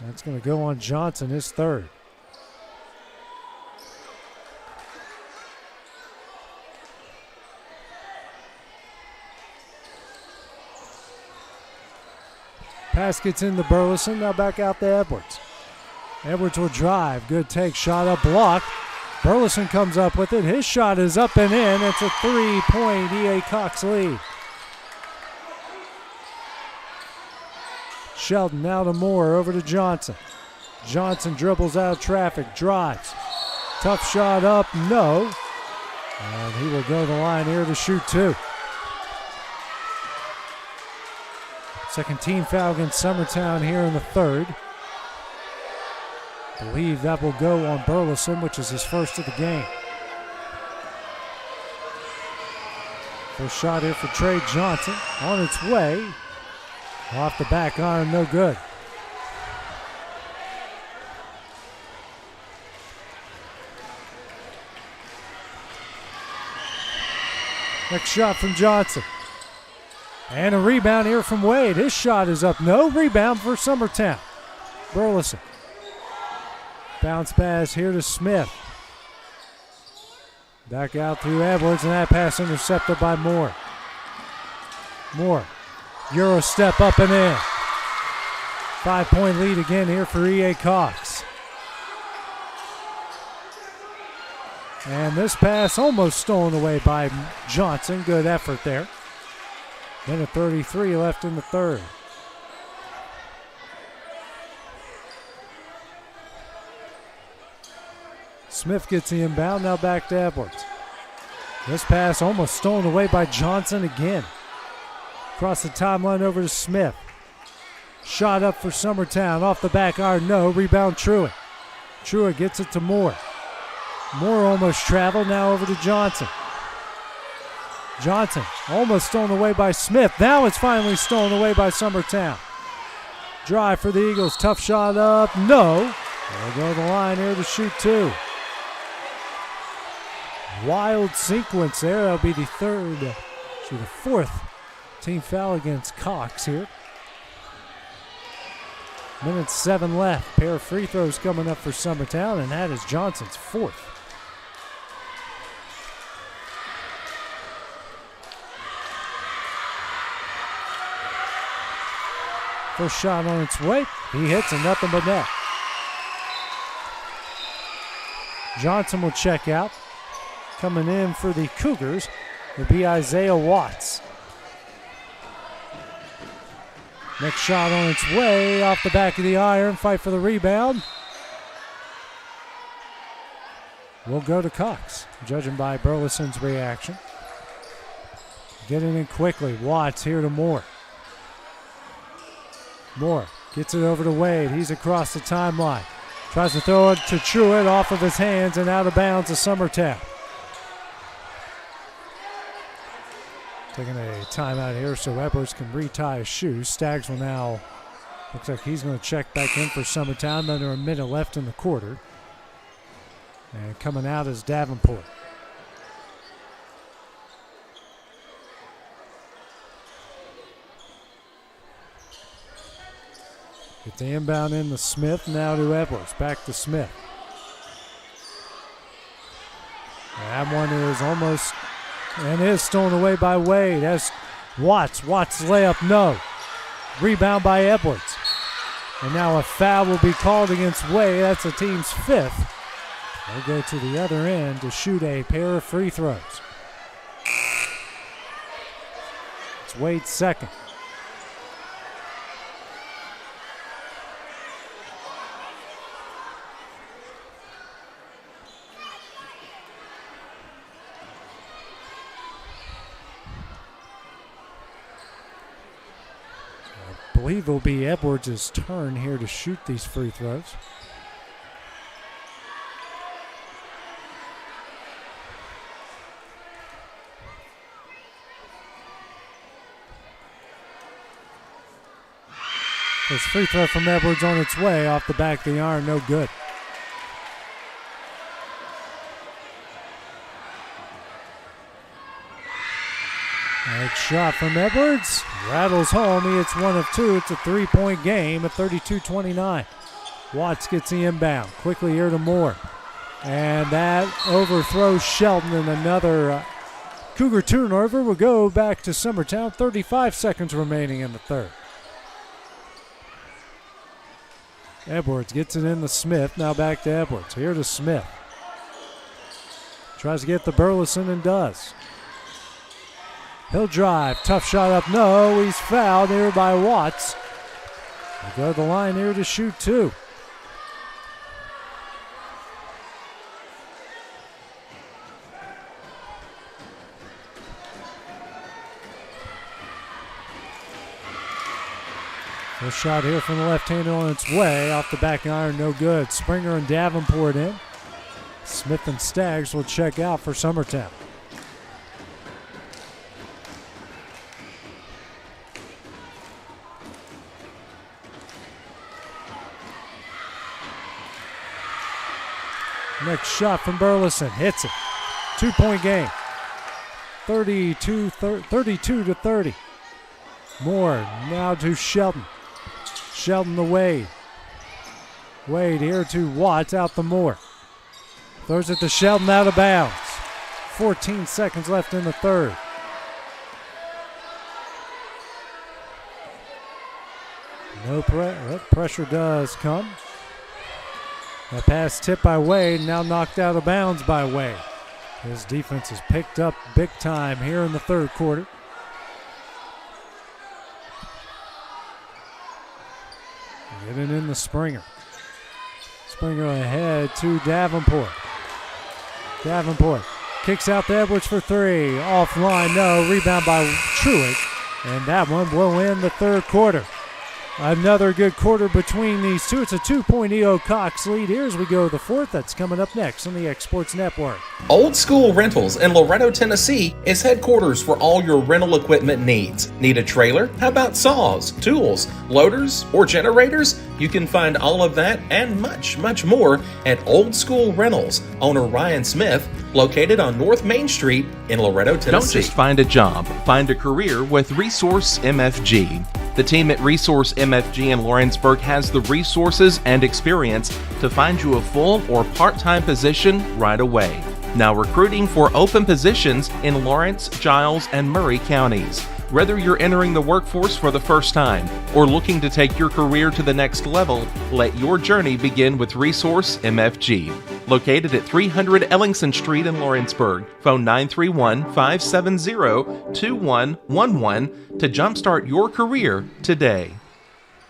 B: That's going to go on Johnson, his third. Pass gets into Burleson, now back out to Edwards. Edwards will drive, good take, shot up, block. Burleson comes up with it. His shot is up and in. It's a 3-point E.A. Cox lead. Shelton now to Moore, over to Johnson. Johnson dribbles out of traffic, drives. Tough shot up, no. And he will go to the line here to shoot two. Second team foul against Summertown here in the third. I believe that will go on Burleson, which is his first of the game. First shot here for Trey Johnson. On its way. Off the back iron, no good. Next shot from Johnson. And a rebound here from Wade. His shot is up. No rebound for Summertown. Burleson. Bounce pass here to Smith. Back out through Edwards, and that pass intercepted by Moore. Moore. Euro step up and in. 5-point lead again here for E.A. Cox. And this pass almost stolen away by Johnson. Good effort there. Minute 33 left in the third. Smith gets the inbound, now back to Edwards. This pass almost stolen away by Johnson again. Across the timeline over to Smith. Shot up for Summertown, off the back iron, no. Rebound Truitt. Truitt gets it to Moore. Moore almost traveled, now over to Johnson. Johnson almost stolen away by Smith. Now it's finally stolen away by Summertown. Drive for the Eagles, tough shot up, no. They'll go to the line here to shoot two. Wild sequence there. That'll be the fourth team foul against Cox here. Minute 7 left. Pair of free throws coming up for Summertown, and that is Johnson's fourth. First shot on its way. He hits and nothing but net. Johnson will check out. Coming in for the Cougars will be Isaiah Watts. Next shot on its way, off the back of the iron, fight for the rebound. Will go to Cox, judging by Burleson's reaction. Getting in quickly, Watts here to Moore. Moore gets it over to Wade, he's across the timeline. Tries to throw it to Truitt, off of his hands and out of bounds to Summertown. Taking a timeout here so Edwards can retie his shoes. Staggs will now, looks like he's going to check back in for Summertown. Under a minute left in the quarter. And coming out is Davenport. Get the inbound in to Smith, now to Edwards. Back to Smith. And that one is almost... and is stolen away by Wade. That's Watts. Watts layup, no. Rebound by Edwards. And now a foul will be called against Wade. That's the team's fifth. They'll go to the other end to shoot a pair of free throws. It's Wade's second. I believe it will be Edwards' turn here to shoot these free throws. This free throw from Edwards on its way, off the back of the iron, no good. Next shot from Edwards. Rattles home. He hits one of two. It's a three-point game at 32-29. Watts gets the inbound. Quickly here to Moore. And that overthrows Shelton, and another Cougar turnover will go back to Summertown. 35 seconds remaining in the third. Edwards gets it in to Smith. Now back to Edwards. Here to Smith. Tries to get the Burleson and does. He'll drive. Tough shot up. No, he's fouled here by Watts. They'll go to the line here to shoot two. First shot here from the left-hander on its way. Off the back iron, no good. Springer and Davenport in. Smith and Staggs will check out for Summertown. Next shot from Burleson. Hits it. 2-point game. 32 to 30. Moore now to Shelton. Shelton to Wade. Wade here to Watts, out the Moore. Throws it to Shelton, out of bounds. 14 seconds left in the third. No pressure does come. That pass tipped by Wade, now knocked out of bounds by Wade. His defense has picked up big time here in the third quarter. Getting in the Springer. Springer ahead to Davenport. Davenport kicks out to Edwards for three. Offline, no. Rebound by Truitt. And that one will end the third quarter. Another good quarter between these two. It's a 2-point EO Cox lead. Here as we go to the fourth. That's coming up next on the X Sports Network.
M: Old School Rentals in Loretto, Tennessee is headquarters for all your rental equipment needs. Need a trailer? How about saws, tools, loaders, or generators? You can find all of that and much, much more at Old School Rentals. Owner Ryan Smith, located on North Main Street in Loretto, Tennessee.
G: Don't just find a job, find a career with Resource MFG. The team at Resource MFG in Lawrenceburg has the resources and experience to find you a full or part-time position right away. Now recruiting for open positions in Lawrence, Giles, and Murray counties. Whether you're entering the workforce for the first time or looking to take your career to the next level, let your journey begin with Resource MFG. Located at 300 Ellingson Street in Lawrenceburg. Phone 931-570-2111 to jumpstart your career today.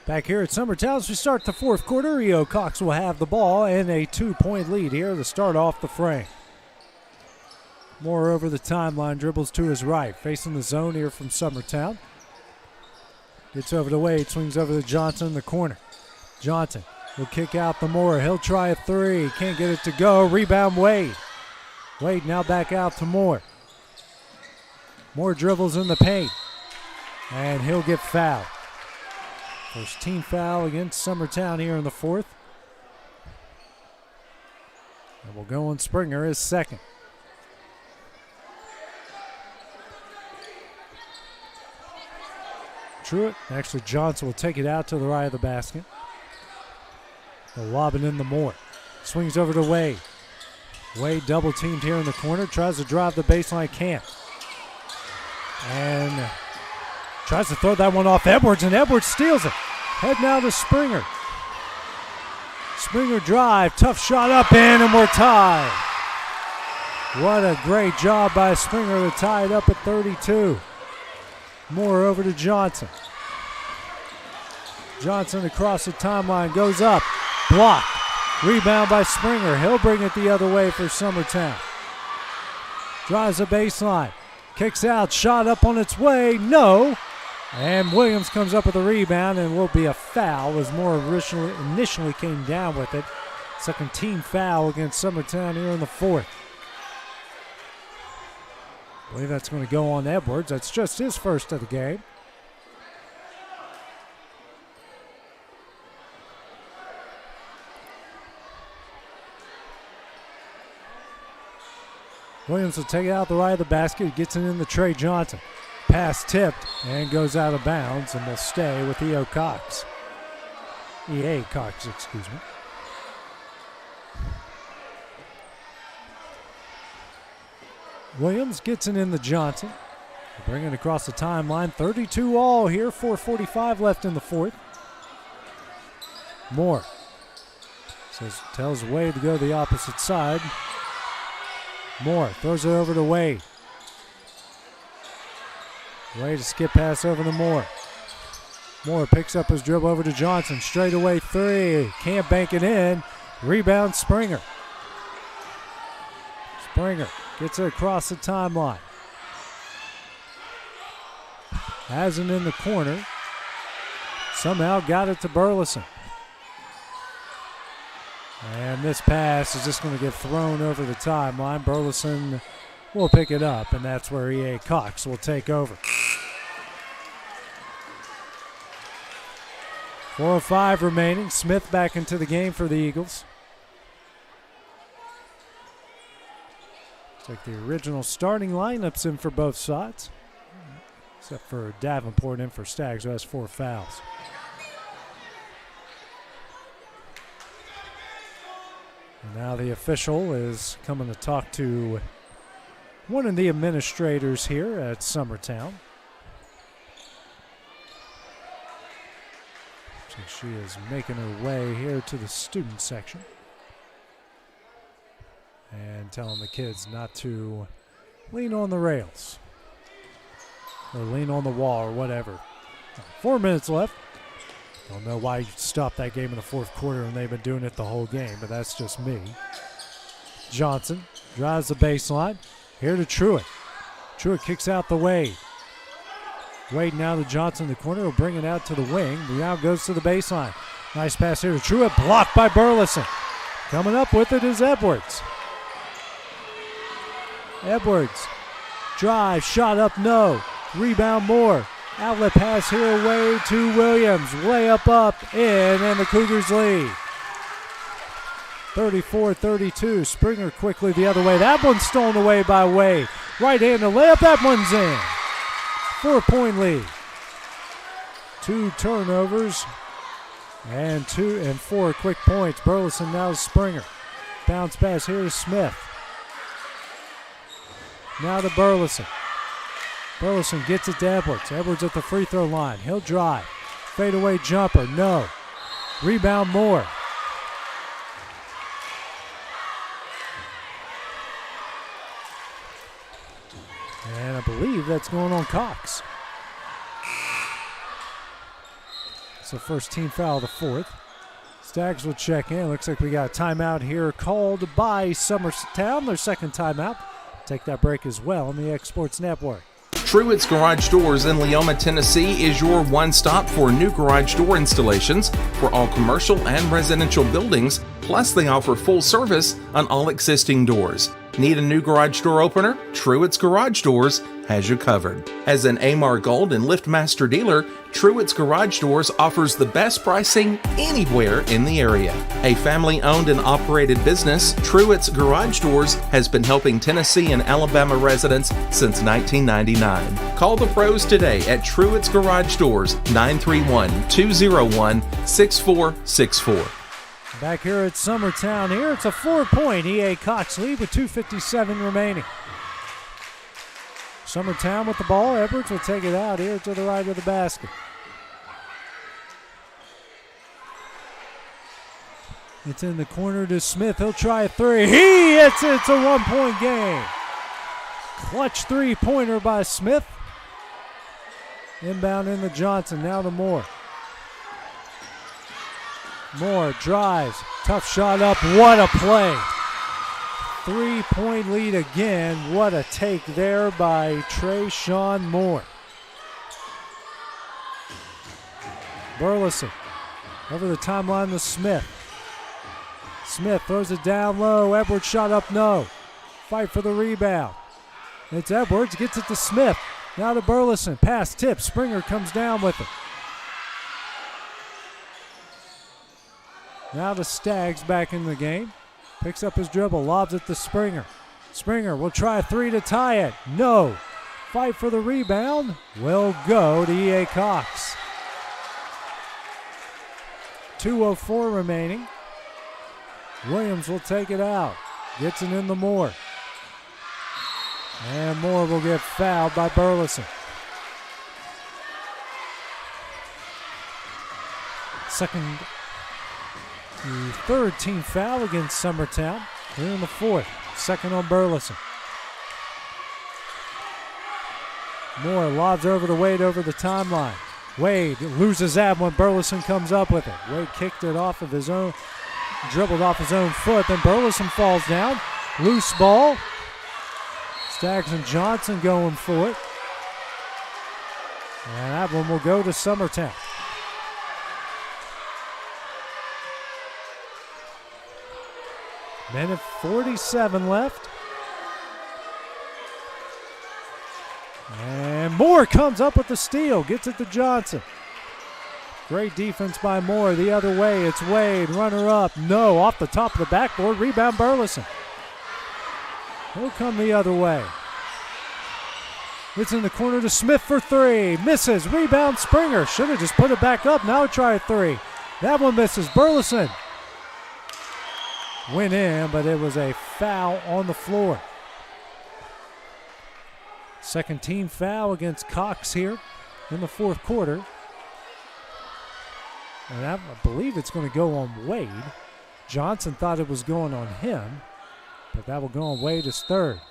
B: Back here at Summertown as we start the fourth quarter, EO Cox will have the ball and a 2-point lead here to start off the frame. Moore over the timeline, dribbles to his right, facing the zone here from Summertown. Gets over to Wade, swings over to Johnson in the corner. Johnson will kick out the Moore. He'll try a three, can't get it to go. Rebound Wade. Wade now back out to Moore. Moore dribbles in the paint, and he'll get fouled. First team foul against Summertown here in the fourth. And we'll go on Springer, his second. Truitt, actually Johnson will take it out to the right of the basket. They'll lob it in the Moore. Swings over to Wade. Wade double teamed here in the corner, tries to drive the baseline, can't. And tries to throw that one off Edwards, and Edwards steals it. Head now to Springer. Springer drive, tough shot up in, and we're tied. What a great job by Springer to tie it up at 32. Moore over to Johnson. Johnson across the timeline, goes up, block. Rebound by Springer. He'll bring it the other way for Summertown. Drives the baseline, kicks out, shot up on its way, no. And Williams comes up with a rebound and will be a foul as Moore initially came down with it. Second team foul against Summertown here in the fourth. I believe that's going to go on Edwards. That's just his first of the game. Williams will take it out the right of the basket. Gets it in the Trey Johnson. Pass tipped and goes out of bounds and will stay with EO Cox. EA Cox, excuse me. Williams gets it in the Johnson. Bring it across the timeline. 32 all here. 4:45 left in the fourth. Moore tells Wade to go the opposite side. Moore throws it over to Wade. Wade to skip pass over to Moore. Moore picks up his dribble over to Johnson. Straight away three. Can't bank it in. Rebound Springer. Springer gets it across the timeline. Has it in the corner. Somehow got it to Burleson. And this pass is just going to get thrown over the timeline. Burleson will pick it up, and that's where EA Cox will take over. 4:05 remaining. Smith back into the game for the Eagles. Take the original starting lineups in for both sides. except for Davenport in for Stags, who has 4 fouls. And now the official is coming to talk to one of the administrators here at Summertown. So she is making her way here to the student section and telling the kids not to lean on the rails or lean on the wall or whatever. 4 minutes left. Don't know why you stopped that game in the fourth quarter and they've been doing it the whole game, but that's just me. Johnson drives the baseline. Here to Truitt. Truitt kicks out the Wade. Wade now to Johnson in the corner. Will bring it out to the wing. Now goes to the baseline. Nice pass here to Truitt. Blocked by Burleson. Coming up with it is Edwards. Edwards. Drive. Shot up. No. Rebound Moore. Outlet pass here away to Williams. Layup up in, and the Cougars lead. 34-32. Springer quickly the other way. That one's stolen away by Wade. Right-handed layup. That one's in. 4-point lead. 2 turnovers and 4 quick points. Burleson now to Springer. Bounce pass here to Smith. Now to Burleson. Burleson gets it to Edwards. Edwards at the free throw line. He'll drive. Fadeaway jumper. No. Rebound Moore. And I believe that's going on Cox. It's the first team foul of the fourth. Stags will check in. Looks like we got a timeout here called by Summertown. Their second timeout. Take that break as well on the X Sports Network.
G: Truitt's Garage Doors in Leoma, Tennessee is your one-stop for new garage door installations for all commercial and residential buildings, plus they offer full service on all existing doors. Need a new garage door opener? Truitt's Garage Doors has you covered. As an Amar Gold and LiftMaster dealer, Truitt's Garage Doors offers the best pricing anywhere in the area. A family-owned and operated business, Truitt's Garage Doors has been helping Tennessee and Alabama residents since 1999. Call the pros today at Truitt's Garage Doors, 931-201-6464.
B: Back here at Summertown here, it's a 4-point EA Cox lead with 2:57 remaining. Summertown with the ball. Edwards will take it out here to the right of the basket. It's in the corner to Smith. He'll try a three. He hits it. It's a 1-point game. Clutch 3-pointer by Smith. Inbound into Johnson. Now to Moore. Moore drives. Tough shot up. What a play. 3-point lead again. What a take there by Trayshawn Moore. Burleson over the timeline to Smith. Smith throws it down low. Edwards shot up, no. Fight for the rebound. It's Edwards, gets it to Smith. Now to Burleson. Pass tip. Springer comes down with it. Now the Stags back in the game. Picks up his dribble, lobs it to Springer. Springer will try a three to tie it. No. Fight for the rebound. Will go to EA Cox. 2:04 remaining. Williams will take it out. Gets it in the Moore. And Moore will get fouled by Burleson. The third team foul against Summertown. Here in the fourth. Second on Burleson. Moore lobs over to Wade over the timeline. Wade loses that when Burleson comes up with it. Wade kicked it off of his own, dribbled off his own foot. Then Burleson falls down. Loose ball. Stags and Johnson going for it. And that one will go to Summertown. Minute 47 left. And Moore comes up with the steal. Gets it to Johnson. Great defense by Moore. The other way, it's Wade. Runner up. No, off the top of the backboard. Rebound Burleson. He'll come the other way. It's in the corner to Smith for three. Misses. Rebound Springer. Should have just put it back up. Now try a three. That one misses. Burleson went in, but it was a foul on the floor. Second team foul against Cox here in the fourth quarter. And I believe it's going to go on Wade. Johnson thought it was going on him, but that will go on Wade as third.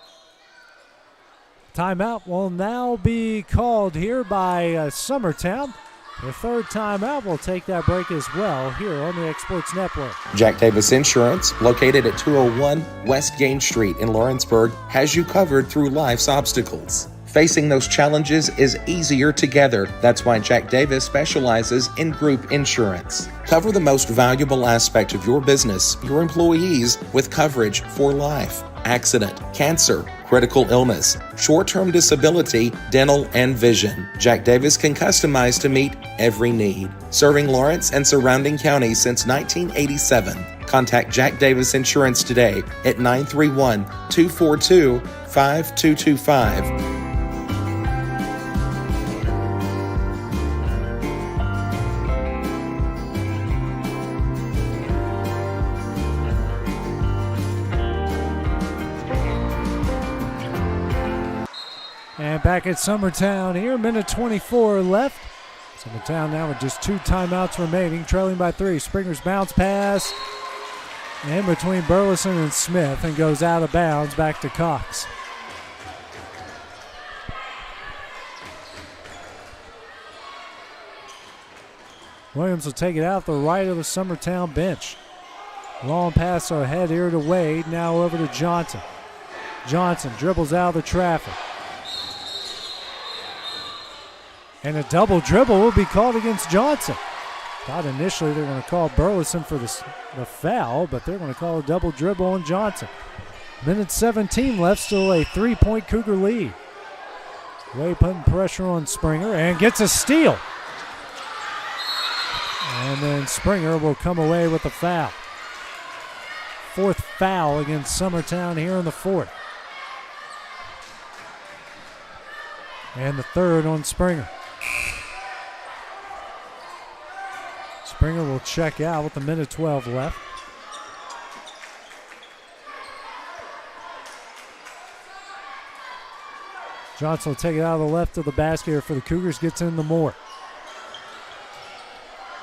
B: Timeout will now be called here by Summertown. The third timeout will take that break as well here on the X-Sports Network.
M: Jack Davis Insurance, located at 201 West Gain Street in Lawrenceburg, has you covered through life's obstacles. Facing those challenges is easier together. That's why Jack Davis specializes in group insurance. Cover the most valuable aspect of your business, your employees, with coverage for life, accident, cancer, critical illness, short-term disability, dental, and vision. Jack Davis can customize to meet every need. Serving Lawrence and surrounding counties since 1987. Contact Jack Davis Insurance today at 931-242-5225.
B: And back at Summertown here, minute 24 left. Summertown now with just 2 timeouts remaining, trailing by 3. Springer's bounce pass in between Burleson and Smith and goes out of bounds back to Cox. Williams will take it out the right of the Summertown bench. Long pass ahead here to Wade, now over to Johnson. Johnson dribbles out of the traffic. And a double dribble will be called against Johnson. Thought initially they were going to call Burleson for the foul, but they're going to call a double dribble on Johnson. Minute 17 left, still a 3-point Cougar lead. Wade putting pressure on Springer and gets a steal. And then Springer will come away with a foul. Fourth foul against Summertown here in the fourth. And the third on Springer. Springer will check out with a minute 12 left. Johnson will take it out of the left of the basket here for the Cougars. Gets into Moore.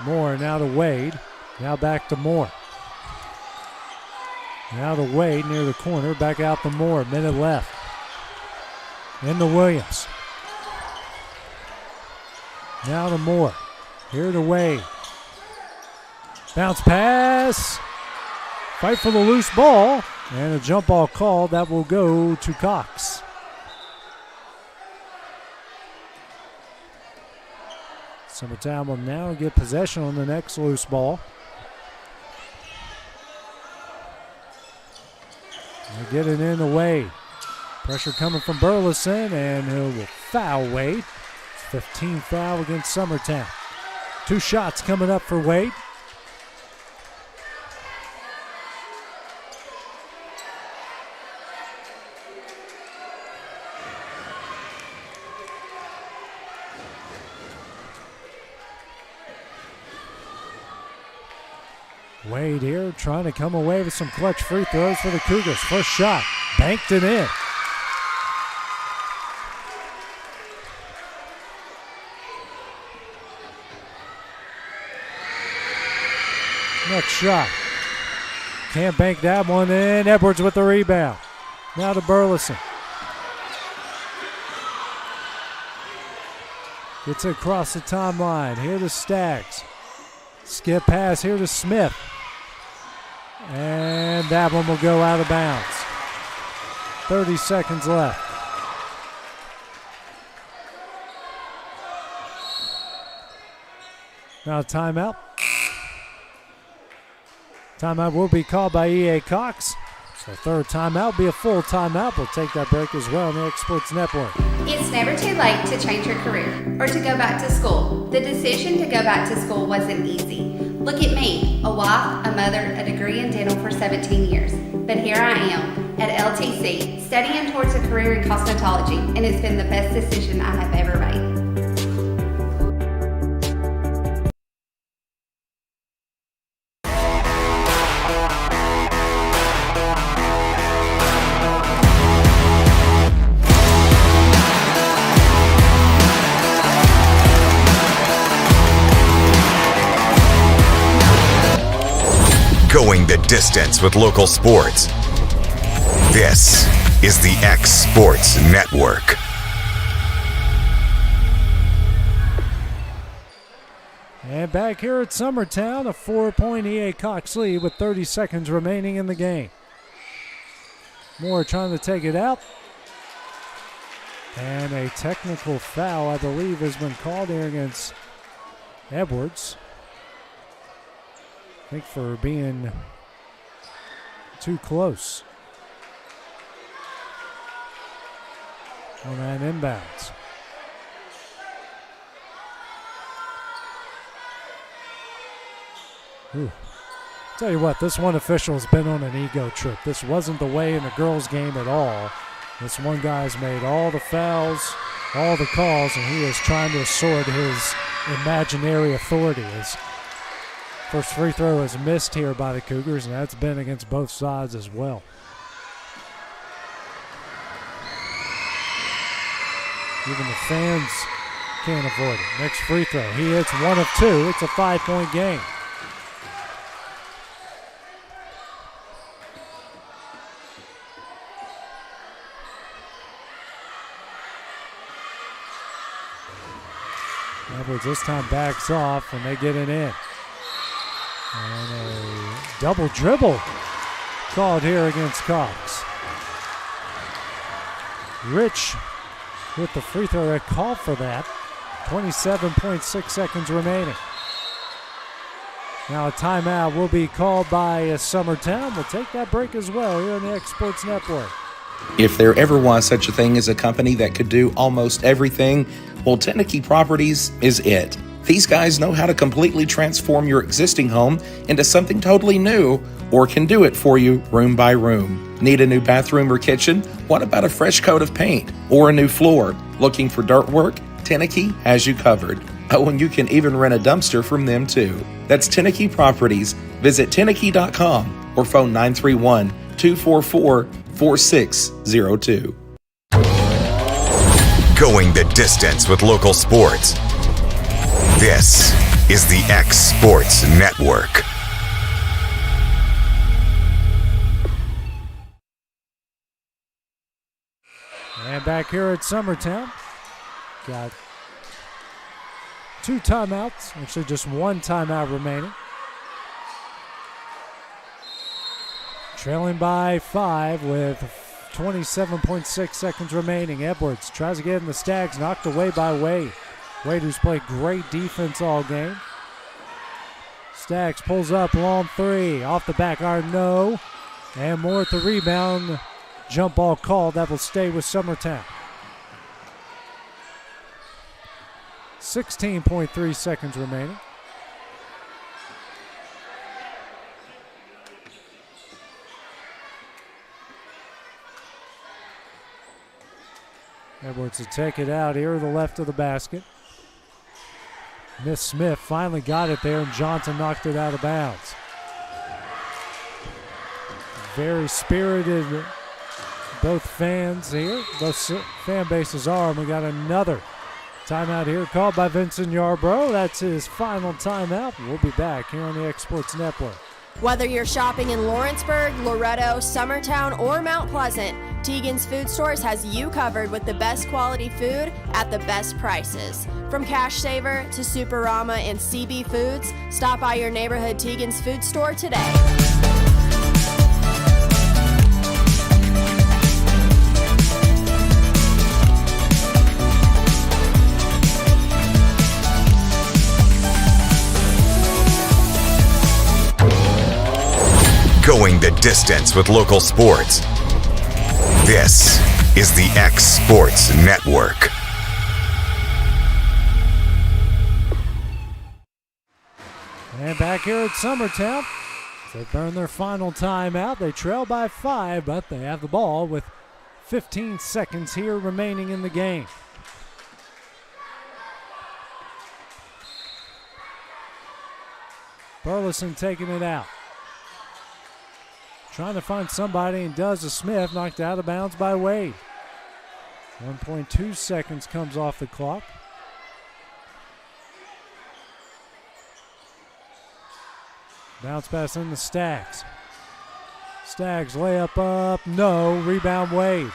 B: Moore now to Wade. Now back to Moore. Now to Wade near the corner. Back out to Moore. Minute left. Into Williams. Now to Moore. Here to Wade. Bounce pass. Fight for the loose ball. And a jump ball called. That will go to Cox. Summertown will now get possession on the next loose ball. They get it in to Wade. Pressure coming from Burleson, and he will foul Wade. 15 foul against Summertown. 2 shots coming up for Wade. Wade here trying to come away with some clutch free throws for the Cougars. First shot, banked it in. Next shot. Can't bank that one in. Edwards with the rebound. Now to Burleson. Gets it across the timeline. Here to Staggs. Skip pass here to Smith. And that one will go out of bounds. 30 seconds left. Now timeout. Timeout will be called by E.A. Cox. So third timeout will be a full timeout. We'll take that break as well on the X-Sports Network.
C: It's never too late to change your career or to go back to school. The decision to go back to school wasn't easy. Look at me, a wife, a mother, a degree in dental for 17 years. But here I am, at LTC, studying towards a career in cosmetology, and it's been the best decision I have ever made.
A: Going the distance with local sports. This is the X Sports Network.
B: And back here at Summertown, a 4-point EA Cox lead with 30 seconds remaining in the game. Moore trying to take it out. And a technical foul, I believe, has been called here against Edwards. I think for being too close on that inbounds. Ooh. Tell you what, this one official's been on an ego trip. This wasn't the way in the girls' game at all. This one guy's made all the fouls, all the calls, and he is trying to assert his imaginary authority. His first free throw is missed here by the Cougars, and that's been against both sides as well. Even the fans can't avoid it. Next free throw. He hits one of two. It's a 5-point game. Edwards this time backs off, and they get it in. And a double dribble called here against Cox. Rich with the free throw that called for that. 27.6 seconds remaining. Now a timeout will be called by Summertown. We'll take that break as well here on the X Sports Network.
M: If there ever was such a thing as a company that could do almost everything, well, Teneke Properties is it. These guys know how to completely transform your existing home into something totally new, or can do it for you room by room. Need a new bathroom or kitchen? What about a fresh coat of paint or a new floor? Looking for dirt work? Teneke has you covered. Oh, and you can even rent a dumpster from them too. That's Teneke Properties. Visit Teneke.com or phone 931-244-4602.
A: Going the distance with local sports. This is the X Sports Network.
B: And back here at Summertown, got two timeouts, actually just one timeout remaining. Trailing by 5 with 27.6 seconds remaining. Edwards tries to get in the Stags, knocked away by Wade. Wade, who's played great defense all game. Stags pulls up, long three. Off the back iron, no. And Moore at the rebound. Jump ball called. That will stay with Summertown. 16.3 seconds remaining. Edwards to take it out here to the left of the basket. Miss Smith finally got it there, and Johnson knocked it out of bounds. Very spirited, both fans here. Both fan bases are, and we got another timeout here called by Vincent Yarbrough. That's his final timeout. We'll be back here on the X Sports Network.
D: Whether you're shopping in Lawrenceburg, Loretto, Summertown, or Mount Pleasant, Teagan's Food Stores has you covered with the best quality food at the best prices. From Cash Saver to Superama and CB Foods, stop by your neighborhood Teagan's Food Store today.
A: Going the distance with local sports. This is the X Sports Network.
B: And back here at Summertown, They burn their final timeout. They trail by 5, but they have the ball with 15 seconds here remaining in the game. Burleson taking it out. Trying to find somebody, and does a Smith, knocked out of bounds by Wade. 1.2 seconds comes off the clock. Bounce pass in the Staggs. Staggs layup up, no. Rebound Wade.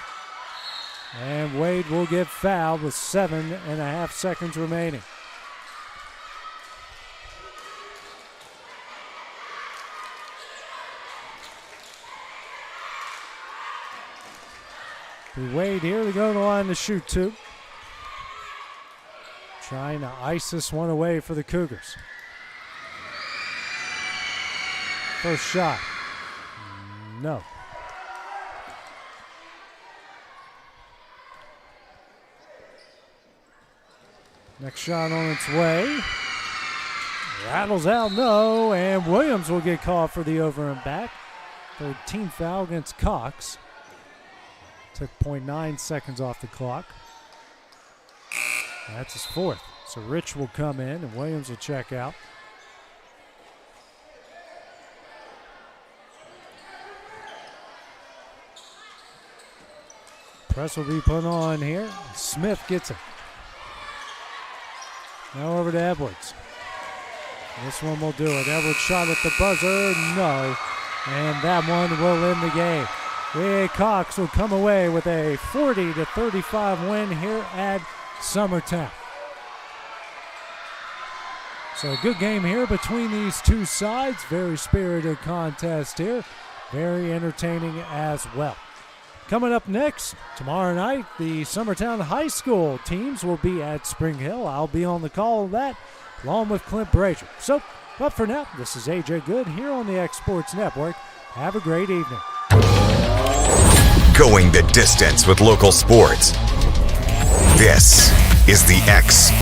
B: And Wade will get fouled with 7.5 seconds remaining. Wade here to go to the line to shoot 2. Trying to ice this one away for the Cougars. First shot. No. Next shot on its way. Rattles out, no. And Williams will get called for the over and back. 13th foul against Cox. Took 0.9 seconds off the clock. That's his 4th. So Rich will come in and Williams will check out. Press will be put on here. Smith gets it. Now over to Edwards. This one will do it. Edwards shot at the buzzer. No. And that one will end the game. Cox will come away with a 40-35 win here at Summertown. So a good game here between these two sides. Very spirited contest here. Very entertaining as well. Coming up next, tomorrow night, the Summertown High School teams will be at Spring Hill. I'll be on the call of that, along with Clint Brazier. So, but for now, this is AJ Good here on the X Sports Network. Have a great evening.
A: Going the distance with local sports. This is the X